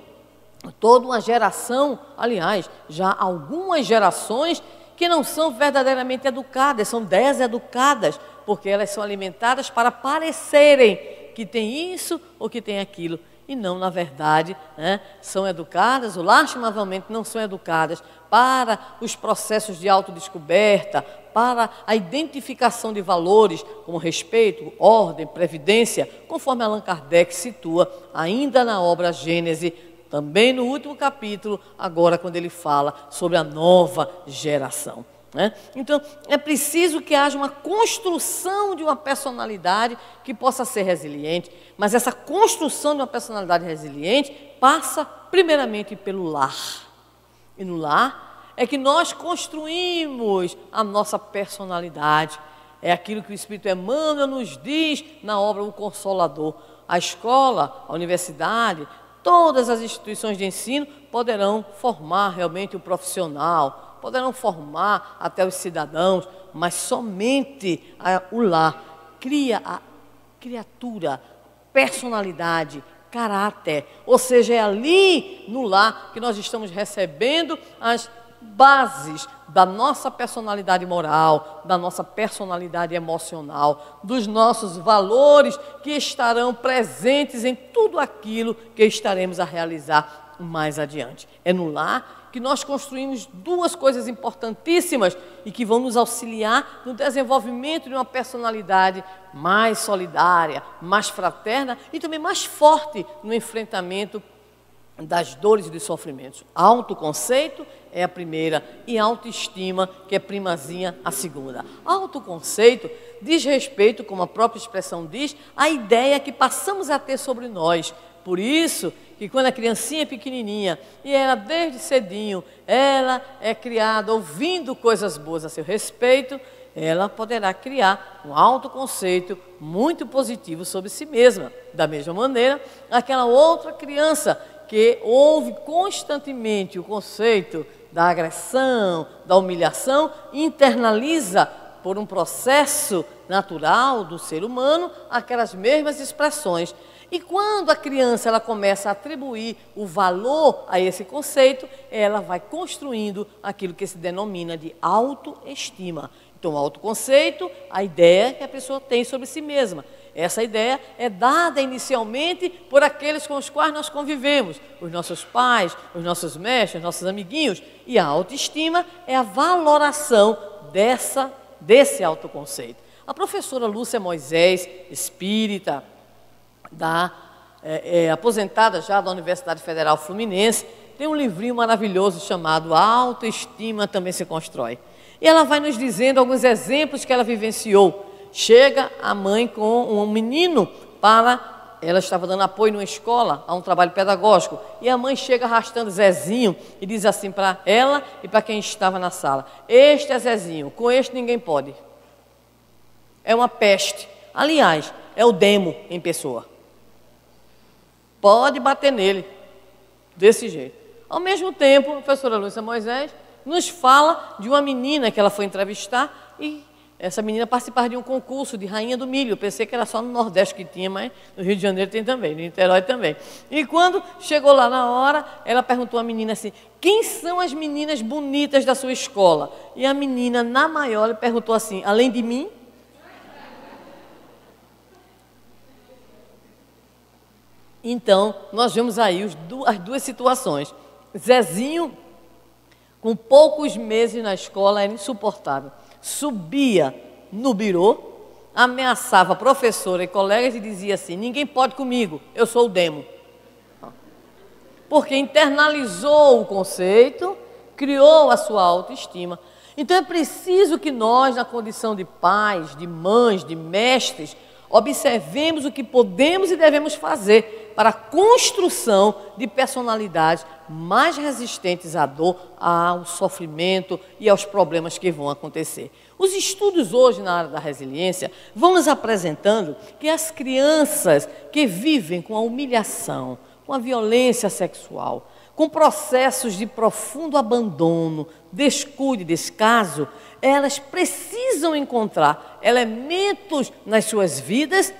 toda uma geração, aliás, já algumas gerações que não são verdadeiramente educadas, são deseducadas, porque elas são alimentadas para parecerem que tem isso ou que tem aquilo, e não, na verdade, né, são educadas, ou lastimavelmente não são educadas para os processos de autodescoberta, para a identificação de valores como respeito, ordem, previdência, conforme Allan Kardec situa ainda na obra Gênese, também no último capítulo, agora quando ele fala sobre a nova geração. Né? Então, é preciso que haja uma construção de uma personalidade que possa ser resiliente, mas essa construção de uma personalidade resiliente passa primeiramente pelo lar. E no lar é que nós construímos a nossa personalidade. É aquilo que o Espírito Emmanuel nos diz na obra O Consolador. A escola, a universidade, todas as instituições de ensino poderão formar realmente o profissional, poderão formar até os cidadãos, mas somente o lar cria a criatura, personalidade, caráter. Ou seja, é ali no lar que nós estamos recebendo as bases da nossa personalidade moral, da nossa personalidade emocional, dos nossos valores que estarão presentes em tudo aquilo que estaremos a realizar mais adiante. É no lar que nós construímos 2 coisas importantíssimas e que vão nos auxiliar no desenvolvimento de uma personalidade mais solidária, mais fraterna e também mais forte no enfrentamento das dores e dos sofrimentos. Autoconceito é a primeira e autoestima, que é primazinha, a segunda. Autoconceito diz respeito, como a própria expressão diz, à ideia que passamos a ter sobre nós. Por isso que quando a criancinha é pequenininha e ela desde cedinho, ela é criada ouvindo coisas boas a seu respeito, ela poderá criar um autoconceito muito positivo sobre si mesma. Da mesma maneira, aquela outra criança que ouve constantemente o conceito da agressão, da humilhação, internaliza por um processo natural do ser humano aquelas mesmas expressões. E quando a criança ela começa a atribuir o valor a esse conceito, ela vai construindo aquilo que se denomina de autoestima. Então, o autoconceito, a ideia que a pessoa tem sobre si mesma. Essa ideia é dada inicialmente por aqueles com os quais nós convivemos, os nossos pais, os nossos mestres, os nossos amiguinhos. E a autoestima é a valoração desse autoconceito. A professora Lúcia Moisés, espírita, aposentada já da Universidade Federal Fluminense, tem um livrinho maravilhoso chamado A Autoestima Também Se Constrói. E ela vai nos dizendo alguns exemplos que ela vivenciou. Chega a mãe com um menino ela estava dando apoio numa escola, a um trabalho pedagógico, e a mãe chega arrastando Zezinho e diz assim para ela e para quem estava na sala: este é Zezinho, com este ninguém pode. É uma peste. Aliás, é o demo em pessoa. Pode bater nele, desse jeito. Ao mesmo tempo, a professora Lúcia Moisés nos fala de uma menina que ela foi entrevistar e essa menina participava de um concurso de Rainha do Milho. Eu pensei que era só no Nordeste que tinha, mas no Rio de Janeiro tem também, no Niterói também. E quando chegou lá na hora, ela perguntou à menina assim: quem são as meninas bonitas da sua escola? E a menina, na maior, perguntou assim: além de mim? Então, nós vemos aí as duas situações. Zezinho, com poucos meses na escola, era insuportável. Subia no birô, ameaçava a professora e colegas e dizia assim: ninguém pode comigo, eu sou o demo. Porque internalizou o conceito, criou a sua autoestima. Então é preciso que nós, na condição de pais, de mães, de mestres, observemos o que podemos e devemos fazer para a construção de personalidades mais resistentes à dor, ao sofrimento e aos problemas que vão acontecer. Os estudos hoje na área da resiliência vão nos apresentando que as crianças que vivem com a humilhação, com a violência sexual, com processos de profundo abandono, descuido e descaso, elas precisam encontrar elementos nas suas vidas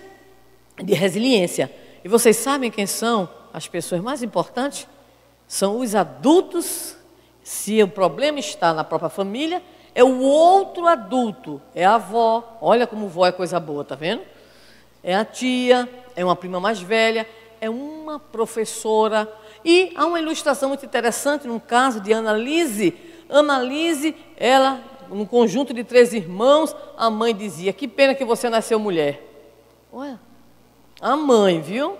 de resiliência. E vocês sabem quem são as pessoas mais importantes? São os adultos. Se o problema está na própria família, é o outro adulto, é a avó. Olha como vó é coisa boa, tá vendo? É a tia, é uma prima mais velha, é uma professora. E há uma ilustração muito interessante no caso de Annalise. Annalise, ela, num conjunto de 3 irmãos, a mãe dizia: que pena que você nasceu mulher. Olha, a mãe, viu?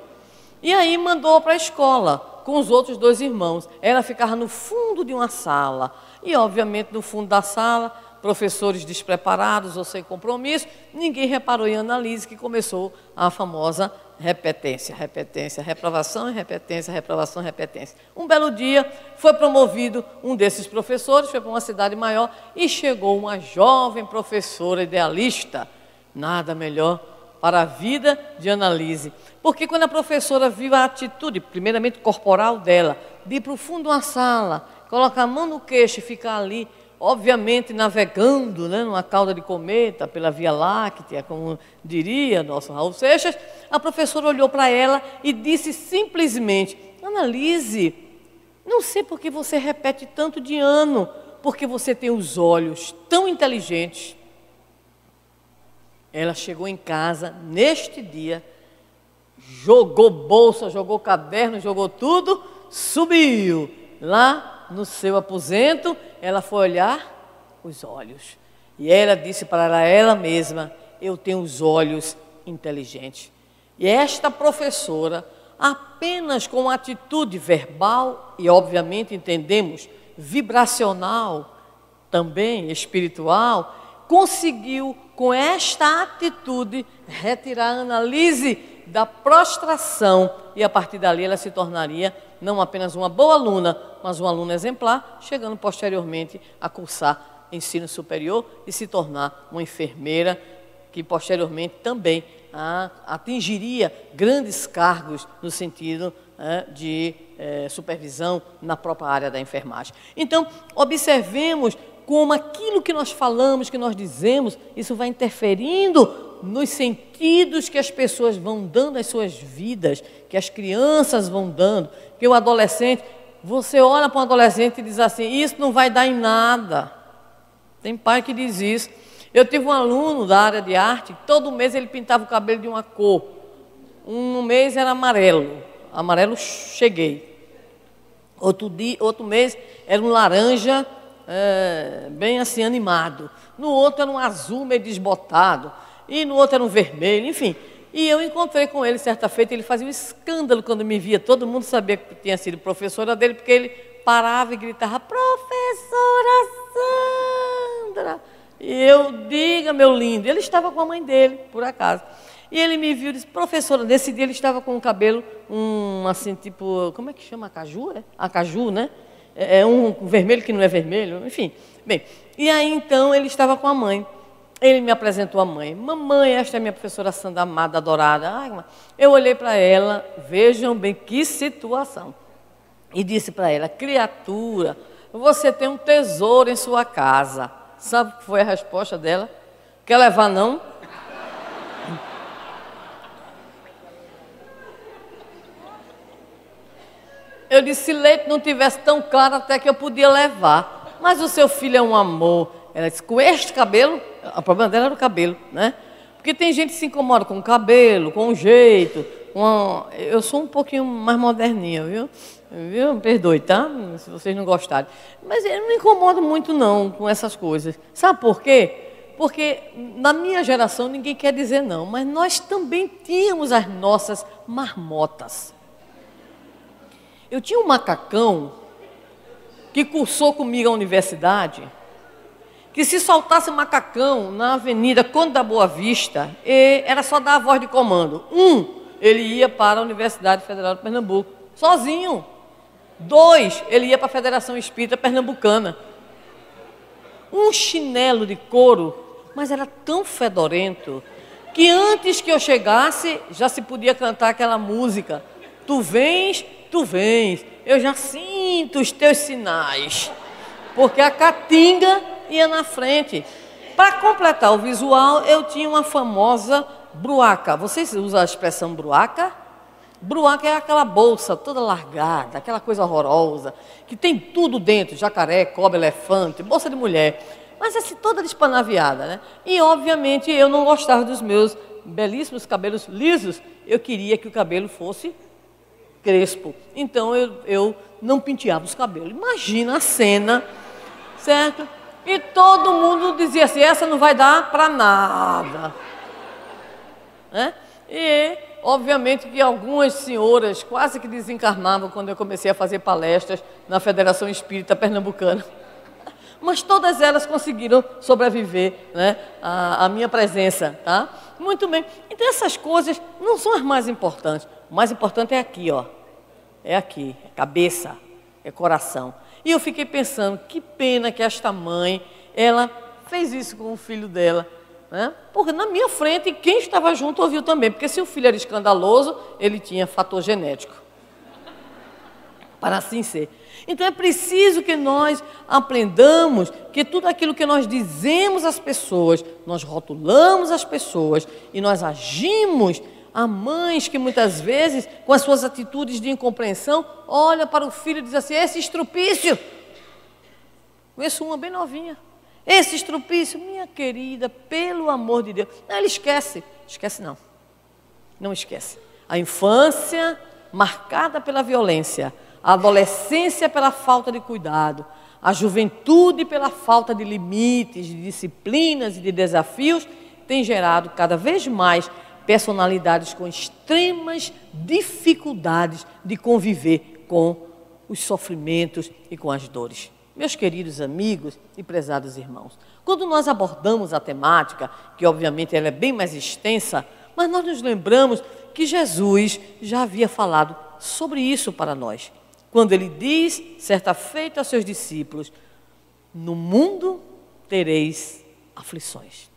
E aí mandou para a escola com os outros 2 irmãos. Ela ficava no fundo de uma sala. E, obviamente, no fundo da sala, professores despreparados ou sem compromisso, ninguém reparou em Annalise, que começou a famosa repetência, reprovação e repetência, reprovação e repetência. Um belo dia, foi promovido um desses professores, foi para uma cidade maior e chegou uma jovem professora idealista. Nada melhor para a vida de Annalise. Porque quando a professora viu a atitude, primeiramente corporal dela, de ir para o fundo de uma sala, colocar a mão no queixo e ficar ali, obviamente navegando, né, numa cauda de cometa, pela Via Láctea, como diria nosso Raul Seixas, a professora olhou para ela e disse simplesmente: Annalise, não sei por que você repete tanto de ano, porque você tem os olhos tão inteligentes. Ela chegou em casa, neste dia, jogou bolsa, jogou caderno, jogou tudo, subiu lá no seu aposento. Ela foi olhar os olhos e ela disse para ela mesma: eu tenho os olhos inteligentes. E esta professora, apenas com uma atitude verbal e, obviamente, entendemos, vibracional, também espiritual, conseguiu, com esta atitude, retirar a Annalise da prostração e, a partir dali, ela se tornaria não apenas uma boa aluna, mas uma aluna exemplar, chegando posteriormente a cursar ensino superior e se tornar uma enfermeira que posteriormente também atingiria grandes cargos no sentido de supervisão na própria área da enfermagem. Então, observemos como aquilo que nós falamos, que nós dizemos, isso vai interferindo nos sentidos que as pessoas vão dando às suas vidas, que as crianças vão dando, que o adolescente, você olha para um adolescente e diz assim, isso não vai dar em nada. Tem pai que diz isso. Eu tive um aluno da área de arte, todo mês ele pintava o cabelo de uma cor. Um mês era amarelo, amarelo cheguei. Outro mês era um laranja, bem assim animado. No outro era um azul meio desbotado. E no outro era um vermelho, enfim. E eu encontrei com ele certa feita, ele fazia um escândalo quando me via. Todo mundo sabia que tinha sido professora dele, porque ele parava e gritava, professora Sandra. E eu, diga, meu lindo. Ele estava com a mãe dele, por acaso. E ele me viu e disse, professora, nesse dia ele estava com o cabelo, assim, tipo, como é que chama? Acaju, é? Acaju, né? É um vermelho que não é vermelho, enfim. Bem, e aí então ele estava com a mãe. Ele me apresentou a mãe. Mamãe, esta é a minha professora Sandra amada, adorada. Ai, eu olhei para ela, vejam bem que situação. E disse para ela, criatura, você tem um tesouro em sua casa. Sabe o que foi a resposta dela? Quer levar não? Eu disse, se leite não tivesse tão claro, até que eu podia levar. Mas o seu filho é um amor. Ela disse, com este cabelo, o problema dela era o cabelo, né? Porque tem gente que se incomoda com o cabelo, com o jeito. Eu sou um pouquinho mais moderninha, viu? Me perdoe, tá? Se vocês não gostarem. Mas eu não me incomodo muito, não, com essas coisas. Sabe por quê? Porque na minha geração ninguém quer dizer não, mas nós também tínhamos as nossas marmotas. Eu tinha um macacão que cursou comigo a universidade, que se soltasse macacão na Avenida Conde da Boa Vista, era só dar a voz de comando. Ele ia para a Universidade Federal de Pernambuco, sozinho. 2, ele ia para a Federação Espírita Pernambucana. Um chinelo de couro, mas era tão fedorento, que antes que eu chegasse, já se podia cantar aquela música. Tu vens, eu já sinto os teus sinais. Porque a caatinga ia na frente. Para completar o visual, eu tinha uma famosa bruaca. Vocês usam a expressão bruaca? Bruaca é aquela bolsa toda largada, aquela coisa horrorosa, que tem tudo dentro, jacaré, cobra, elefante, bolsa de mulher. Mas assim, toda despanaviada, né? E, obviamente, eu não gostava dos meus belíssimos cabelos lisos. Eu queria que o cabelo fosse crespo. Então, eu não penteava os cabelos. Imagina a cena, certo? E todo mundo dizia assim, essa não vai dar para nada. Né? E, obviamente, que algumas senhoras quase que desencarnavam quando eu comecei a fazer palestras na Federação Espírita Pernambucana. Mas todas elas conseguiram sobreviver, né, à minha presença, tá? Muito bem. Então, essas coisas não são as mais importantes. O mais importante é aqui, ó. É aqui, é cabeça, é coração. E eu fiquei pensando, que pena que esta mãe, ela fez isso com o filho dela, né? Porque na minha frente, quem estava junto ouviu também. Porque se o filho era escandaloso, ele tinha fator genético. Para assim ser. Então é preciso que nós aprendamos que tudo aquilo que nós dizemos às pessoas, nós rotulamos as pessoas e nós agimos. Há mães que muitas vezes, com as suas atitudes de incompreensão, olha para o filho e diz assim, esse estrupício. Conheço uma bem novinha. Esse estrupício, minha querida, pelo amor de Deus. Não, ele esquece. Esquece não. Não esquece. A infância marcada pela violência, a adolescência pela falta de cuidado, a juventude pela falta de limites, de disciplinas e de desafios, tem gerado cada vez mais personalidades com extremas dificuldades de conviver com os sofrimentos e com as dores. Meus queridos amigos e prezados irmãos, quando nós abordamos a temática, que obviamente ela é bem mais extensa, mas nós nos lembramos que Jesus já havia falado sobre isso para nós. Quando ele diz, certa feita aos seus discípulos, no mundo tereis aflições.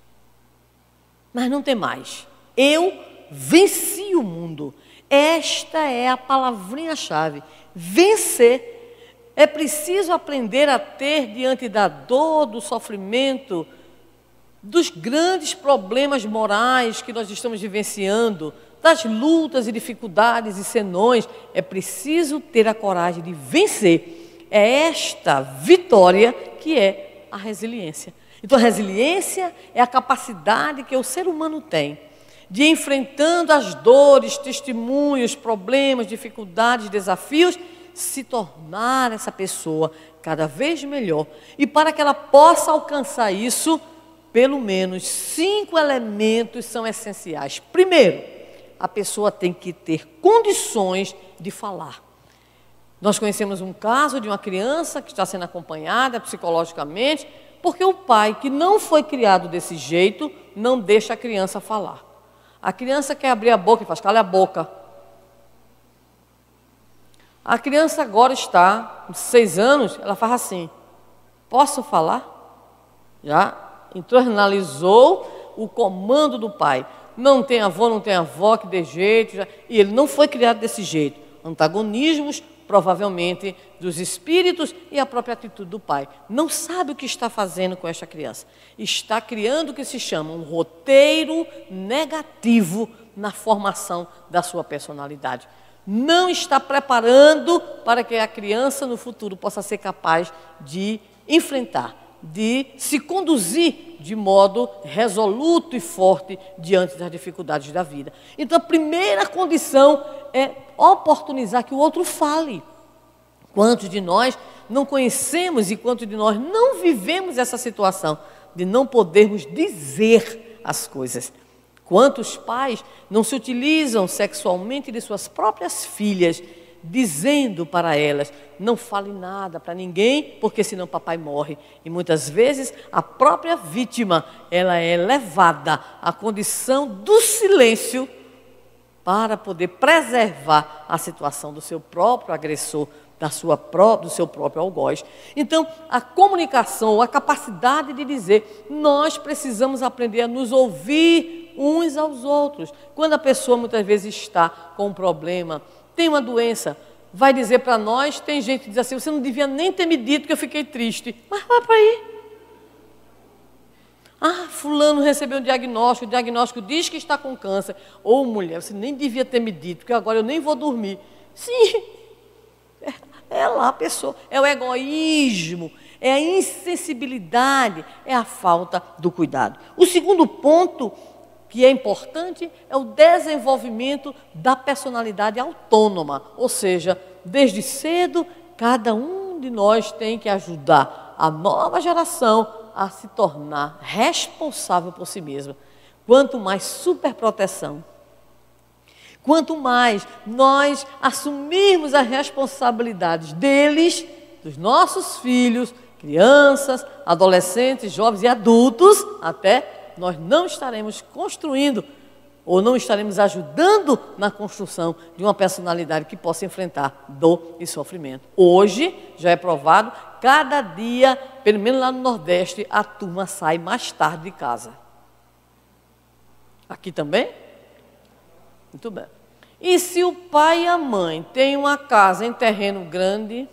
Mas não tem mais. Eu venci o mundo. Esta é a palavrinha-chave. Vencer. É preciso aprender a ter, diante da dor, do sofrimento, dos grandes problemas morais que nós estamos vivenciando, das lutas e dificuldades e senões, é preciso ter a coragem de vencer. É esta vitória que é a resiliência. Então, a resiliência é a capacidade que o ser humano tem de, enfrentando as dores, testemunhos, problemas, dificuldades, desafios, se tornar essa pessoa cada vez melhor. E para que ela possa alcançar isso, pelo menos 5 elementos são essenciais. Primeiro, a pessoa tem que ter condições de falar. Nós conhecemos um caso de uma criança que está sendo acompanhada psicologicamente, porque o pai, que não foi criado desse jeito, não deixa a criança falar. A criança quer abrir a boca e faz, cala a boca. A criança agora está com 6 anos, ela faz assim, posso falar? Já internalizou o comando do pai. Não tem avó que dê jeito. E ele não foi criado desse jeito. Antagonismos, provavelmente, dos espíritos e a própria atitude do pai. Não sabe o que está fazendo com esta criança. Está criando o que se chama um roteiro negativo na formação da sua personalidade. Não está preparando para que a criança no futuro possa ser capaz de enfrentar, de se conduzir de modo resoluto e forte diante das dificuldades da vida. Então, a primeira condição é oportunizar que o outro fale. Quantos de nós não conhecemos e quantos de nós não vivemos essa situação de não podermos dizer as coisas? Quantos pais não se utilizam sexualmente de suas próprias filhas, dizendo para elas, não fale nada para ninguém, porque senão papai morre. E muitas vezes a própria vítima, ela é levada à condição do silêncio para poder preservar a situação do seu próprio agressor, do seu próprio algoz. Então, a comunicação, a capacidade de dizer, nós precisamos aprender a nos ouvir uns aos outros. Quando a pessoa muitas vezes está com um problema, tem uma doença, vai dizer para nós, tem gente que diz assim, você não devia nem ter me dito que eu fiquei triste. Mas vai para aí. Ah, fulano recebeu um diagnóstico, o diagnóstico diz que está com câncer. Ou mulher, você nem devia ter me dito, porque agora eu nem vou dormir. Sim, é lá a pessoa, é o egoísmo, é a insensibilidade, é a falta do cuidado. O segundo ponto que é importante é o desenvolvimento da personalidade autônoma, ou seja, desde cedo, cada um de nós tem que ajudar a nova geração a se tornar responsável por si mesma. Quanto mais superproteção, quanto mais nós assumirmos as responsabilidades deles, dos nossos filhos, crianças, adolescentes, jovens e adultos, até nós não estaremos construindo ou não estaremos ajudando na construção de uma personalidade que possa enfrentar dor e sofrimento. Hoje, já é provado, cada dia, pelo menos lá no Nordeste, a turma sai mais tarde de casa. Aqui também? Muito bem. E se o pai e a mãe têm uma casa em terreno grande,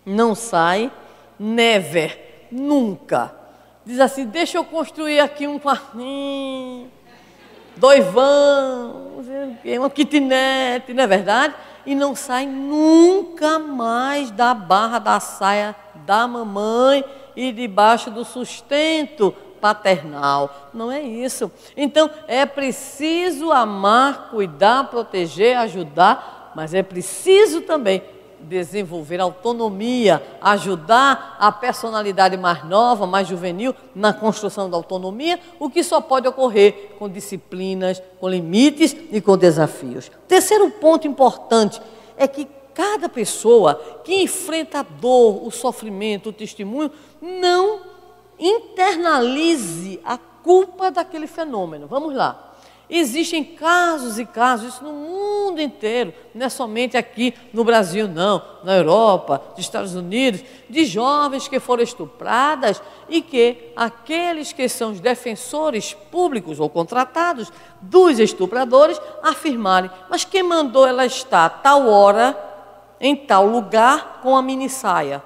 não sai, never, nunca. Diz assim, deixa eu construir aqui um quartinho, 2 vãos, uma kitnet, não é verdade? E não sai nunca mais da barra da saia da mamãe e debaixo do sustento paternal. Não é isso. Então, é preciso amar, cuidar, proteger, ajudar, mas é preciso também desenvolver autonomia, ajudar a personalidade mais nova, mais juvenil, na construção da autonomia, o que só pode ocorrer com disciplinas, com limites e com desafios. Terceiro ponto importante é que cada pessoa que enfrenta a dor, o sofrimento, o testemunho, não internalize a culpa daquele fenômeno. Vamos lá. Existem casos e casos, isso no mundo inteiro, não é somente aqui no Brasil, não, na Europa, nos Estados Unidos, de jovens que foram estupradas e que aqueles que são os defensores públicos ou contratados dos estupradores afirmarem, mas quem mandou ela estar a tal hora em tal lugar com a minissaia.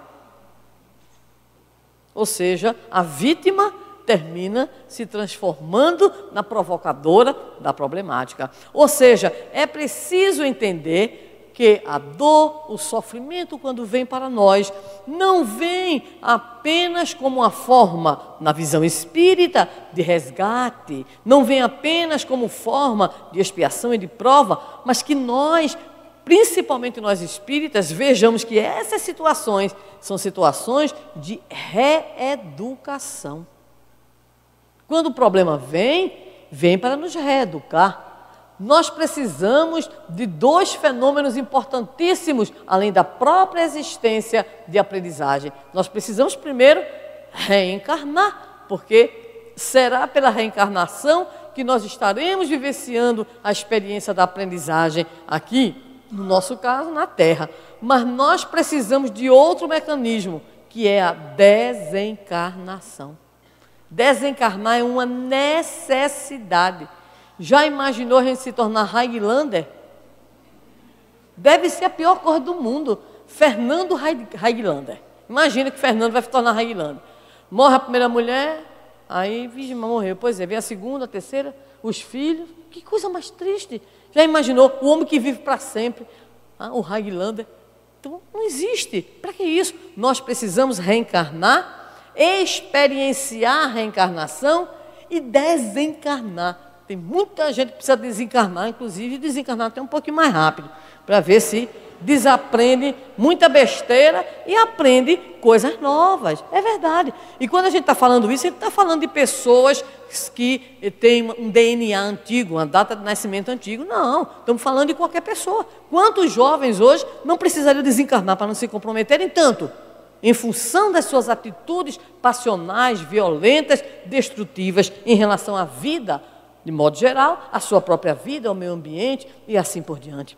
Ou seja, a vítima termina se transformando na provocadora da problemática. Ou seja, é preciso entender que a dor, o sofrimento, quando vem para nós, não vem apenas como uma forma, na visão espírita, de resgate, não vem apenas como forma de expiação e de prova, mas que nós, principalmente nós espíritas, vejamos que essas situações são situações de reeducação. Quando o problema vem para nos reeducar. Nós precisamos de dois fenômenos importantíssimos, além da própria existência de aprendizagem. Nós precisamos primeiro reencarnar, porque será pela reencarnação que nós estaremos vivenciando a experiência da aprendizagem aqui, no nosso caso, na Terra. Mas nós precisamos de outro mecanismo, que é a desencarnação. Desencarnar é uma necessidade. Já imaginou a gente se tornar Highlander? Deve ser a pior coisa do mundo. Fernando Highlander. Imagina que Fernando vai se tornar Highlander. Morre a primeira mulher, aí, vixe, morreu. Pois é, vem a segunda, a terceira, os filhos. Que coisa mais triste. Já imaginou o homem que vive para sempre? O Highlander. Então, não existe. Para que isso? Nós precisamos reencarnar, experienciar a reencarnação e desencarnar. Tem muita gente que precisa desencarnar, inclusive desencarnar até um pouquinho mais rápido, para ver se desaprende muita besteira e aprende coisas novas. É verdade. E quando a gente está falando isso, a gente está falando de pessoas que têm um DNA antigo, uma data de nascimento antigo. Não, estamos falando de qualquer pessoa. Quantos jovens hoje não precisariam desencarnar para não se comprometerem tanto? Em função das suas atitudes passionais, violentas, destrutivas em relação à vida, de modo geral, a sua própria vida, ao meio ambiente e assim por diante.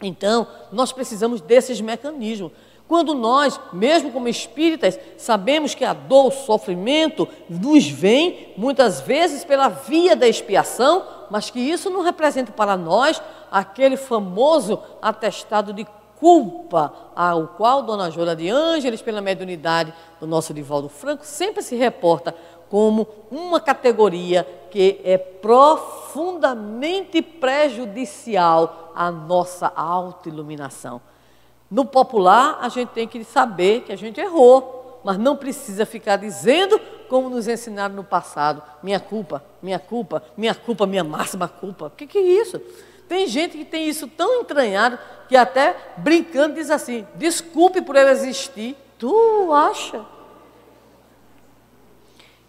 Então, nós precisamos desses mecanismos. Quando nós, mesmo como espíritas, sabemos que a dor, o sofrimento nos vem, muitas vezes pela via da expiação, mas que isso não representa para nós aquele famoso atestado de culpa, ao qual Dona Joana de Ângeles, pela mediunidade do nosso Divaldo Franco, sempre se reporta como uma categoria que é profundamente prejudicial à nossa autoiluminação. No popular, a gente tem que saber que a gente errou, mas não precisa ficar dizendo como nos ensinaram no passado, minha culpa, minha culpa, minha culpa, minha máxima culpa. O que é isso? Tem gente que tem isso tão entranhado que até brincando diz assim, desculpe por eu existir. Tu acha?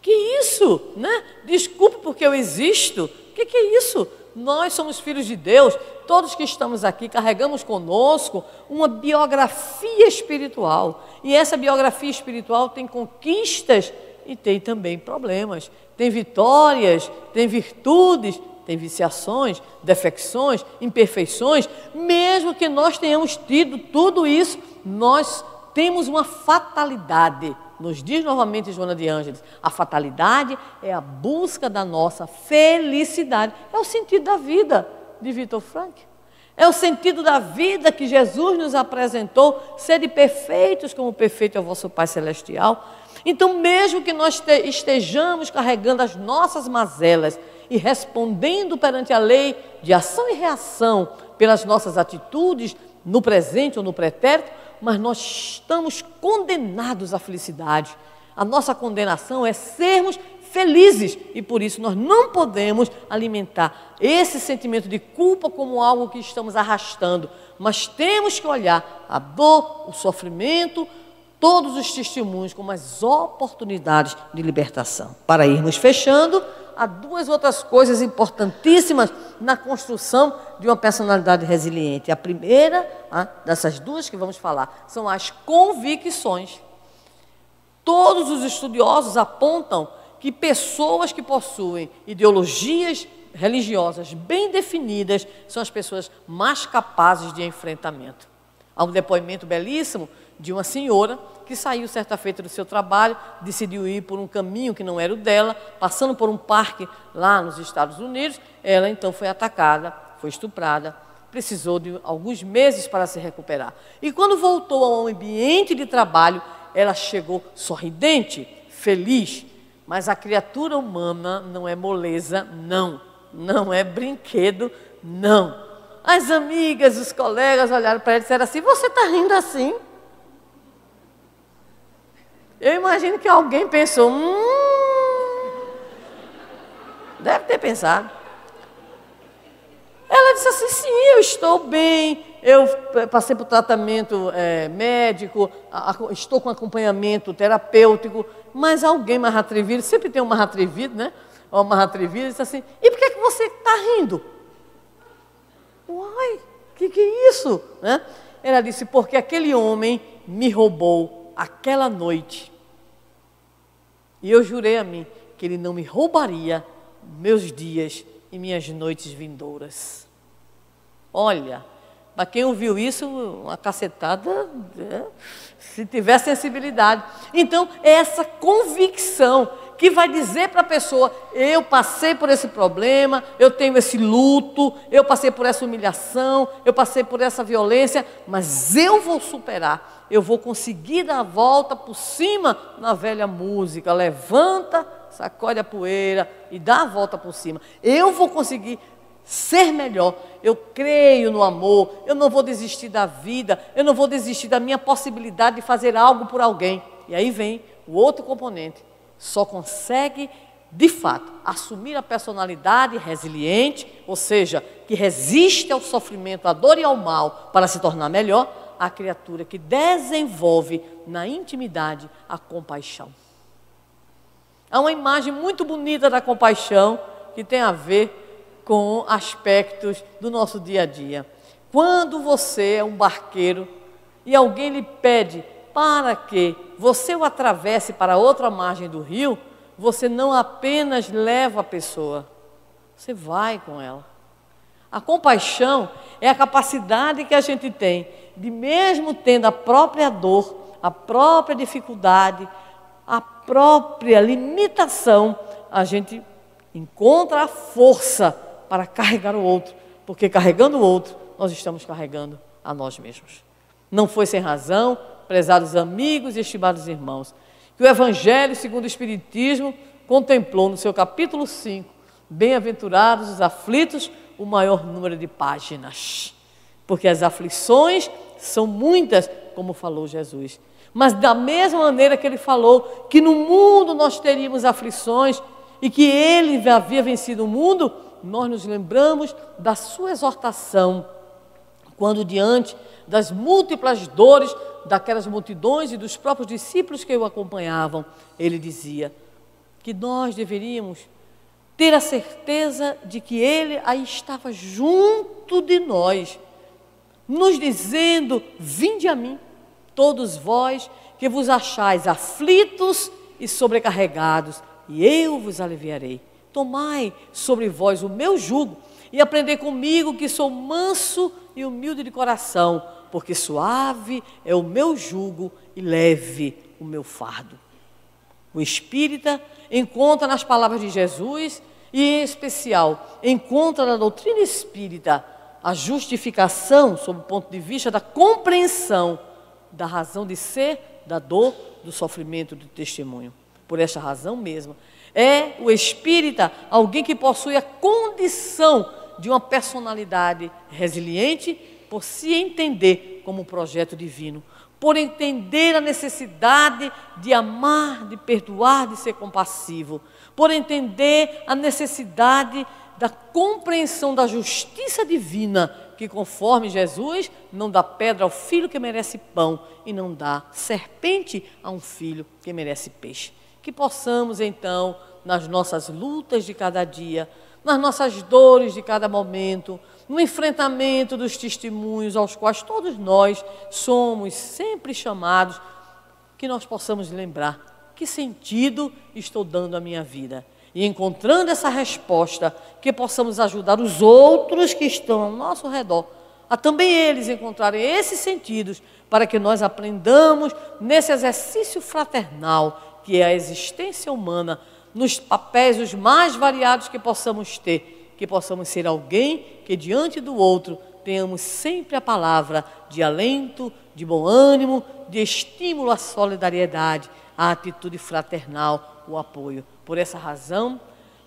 Que isso, né? Desculpe porque eu existo. O que é isso? Nós somos filhos de Deus, todos que estamos aqui carregamos conosco uma biografia espiritual. E essa biografia espiritual tem conquistas e tem também problemas. Tem vitórias, tem virtudes, tem viciações, defecções, imperfeições. Mesmo que nós tenhamos tido tudo isso, nós temos uma fatalidade. Nos diz novamente Joana de Ângeles, a fatalidade é a busca da nossa felicidade. É o sentido da vida de Victor Frankl. É o sentido da vida que Jesus nos apresentou, sede perfeitos como perfeito é o vosso Pai Celestial. Então, mesmo que nós estejamos carregando as nossas mazelas e respondendo perante a lei de ação e reação pelas nossas atitudes, no presente ou no pretérito, mas nós estamos condenados à felicidade. A nossa condenação é sermos felizes e por isso nós não podemos alimentar esse sentimento de culpa como algo que estamos arrastando, mas temos que olhar a dor, o sofrimento, todos os testemunhos como as oportunidades de libertação. Para irmos fechando, há duas outras coisas importantíssimas na construção de uma personalidade resiliente. A primeira, dessas duas que vamos falar, são as convicções. Todos os estudiosos apontam que pessoas que possuem ideologias religiosas bem definidas são as pessoas mais capazes de enfrentamento. Há um depoimento belíssimo de uma senhora que saiu certa feita do seu trabalho, decidiu ir por um caminho que não era o dela, passando por um parque lá nos Estados Unidos, ela então foi atacada, foi estuprada. precisou de alguns meses para se recuperar. E quando voltou ao ambiente de trabalho, ela chegou sorridente, feliz. Mas a criatura humana não é moleza, não. Não é brinquedo, não. As amigas, os colegas olharam para ela e disseram assim: você está rindo assim? Eu imagino que alguém pensou, deve ter pensado. Ela disse assim: sim, eu estou bem, eu passei por tratamento médico, estou com acompanhamento terapêutico, mas alguém mais atrevido, sempre tem um mais atrevido, né? Uma mais atrevida, disse assim: e por que você está rindo? Uai, que é isso? Né? Ela disse: porque aquele homem me roubou aquela noite. E eu jurei a mim que ele não me roubaria meus dias e minhas noites vindouras. Olha, para quem ouviu isso, uma cacetada, né? Se tiver sensibilidade. Então, é essa convicção que vai dizer para a pessoa: eu passei por esse problema, eu tenho esse luto, eu passei por essa humilhação, eu passei por essa violência, mas eu vou superar, eu vou conseguir dar a volta por cima na velha música, levanta, sacode a poeira e dá a volta por cima. Eu vou conseguir ser melhor, eu creio no amor, eu não vou desistir da vida, eu não vou desistir da minha possibilidade de fazer algo por alguém. E aí vem o outro componente: só consegue, de fato, assumir a personalidade resiliente, ou seja, que resiste ao sofrimento, à dor e ao mal para se tornar melhor, a criatura que desenvolve na intimidade a compaixão. Há uma imagem muito bonita da compaixão que tem a ver com aspectos do nosso dia a dia. Quando você é um barqueiro e alguém lhe pede para que você o atravesse para outra margem do rio, você não apenas leva a pessoa, você vai com ela. A compaixão é a capacidade que a gente tem de, mesmo tendo a própria dor, a própria dificuldade, a própria limitação, a gente encontra a força para carregar o outro, porque carregando o outro, nós estamos carregando a nós mesmos. Não foi sem razão, prezados amigos e estimados irmãos, que o Evangelho segundo o Espiritismo contemplou no seu capítulo 5, bem-aventurados os aflitos, o maior número de páginas, porque as aflições são muitas, como falou Jesus. Mas da mesma maneira que ele falou que no mundo nós teríamos aflições e que ele havia vencido o mundo, nós nos lembramos da sua exortação, quando diante das múltiplas dores daquelas multidões e dos próprios discípulos que o acompanhavam, ele dizia que nós deveríamos ter a certeza de que ele aí estava junto de nós, nos dizendo: vinde a mim, todos vós que vos achais aflitos e sobrecarregados, e eu vos aliviarei. Tomai sobre vós o meu jugo e aprendei comigo, que sou manso e humilde de coração, porque suave é o meu jugo e leve o meu fardo. O espírita encontra nas palavras de Jesus e, em especial, encontra na doutrina espírita a justificação, sob o ponto de vista da compreensão da razão de ser, da dor, do sofrimento, do testemunho. Por essa razão mesma, é o espírita alguém que possui a condição de uma personalidade resiliente, por se entender como um projeto divino, por entender a necessidade de amar, de perdoar, de ser compassivo, por entender a necessidade da compreensão da justiça divina, que conforme Jesus não dá pedra ao filho que merece pão e não dá serpente a um filho que merece peixe. Que possamos então, nas nossas lutas de cada dia, nas nossas dores de cada momento, no enfrentamento dos testemunhos aos quais todos nós somos sempre chamados, que nós possamos lembrar que sentido estou dando à minha vida. E encontrando essa resposta, que possamos ajudar os outros que estão ao nosso redor, a também eles encontrarem esses sentidos, para que nós aprendamos nesse exercício fraternal, que é a existência humana, nos papéis os mais variados que possamos ter, que possamos ser alguém que diante do outro tenhamos sempre a palavra de alento, de bom ânimo, de estímulo à solidariedade, à atitude fraternal, o apoio. Por essa razão,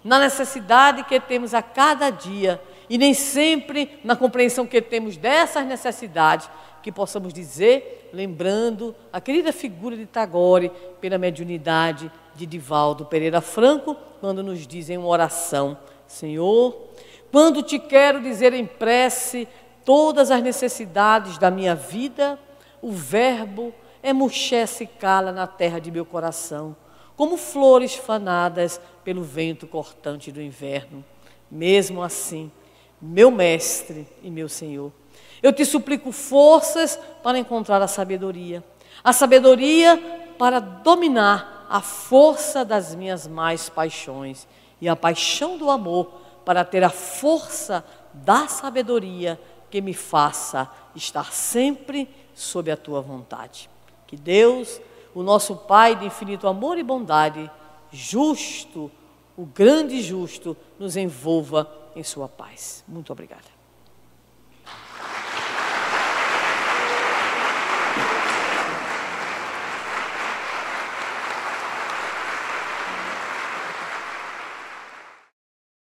na necessidade que temos a cada dia, e nem sempre na compreensão que temos dessas necessidades, que possamos dizer, lembrando a querida figura de Tagore, pela mediunidade de Divaldo Pereira Franco, quando nos dizem uma oração: Senhor, quando te quero dizer em prece todas as necessidades da minha vida, o verbo emuxece e cala na terra de meu coração, como flores fanadas pelo vento cortante do inverno. Mesmo assim, meu mestre e meu Senhor, eu te suplico forças para encontrar a sabedoria para dominar a força das minhas mais paixões, e a paixão do amor para ter a força da sabedoria que me faça estar sempre sob a tua vontade. Que Deus, o nosso Pai de infinito amor e bondade, justo, o grande justo, nos envolva em sua paz. Muito obrigada.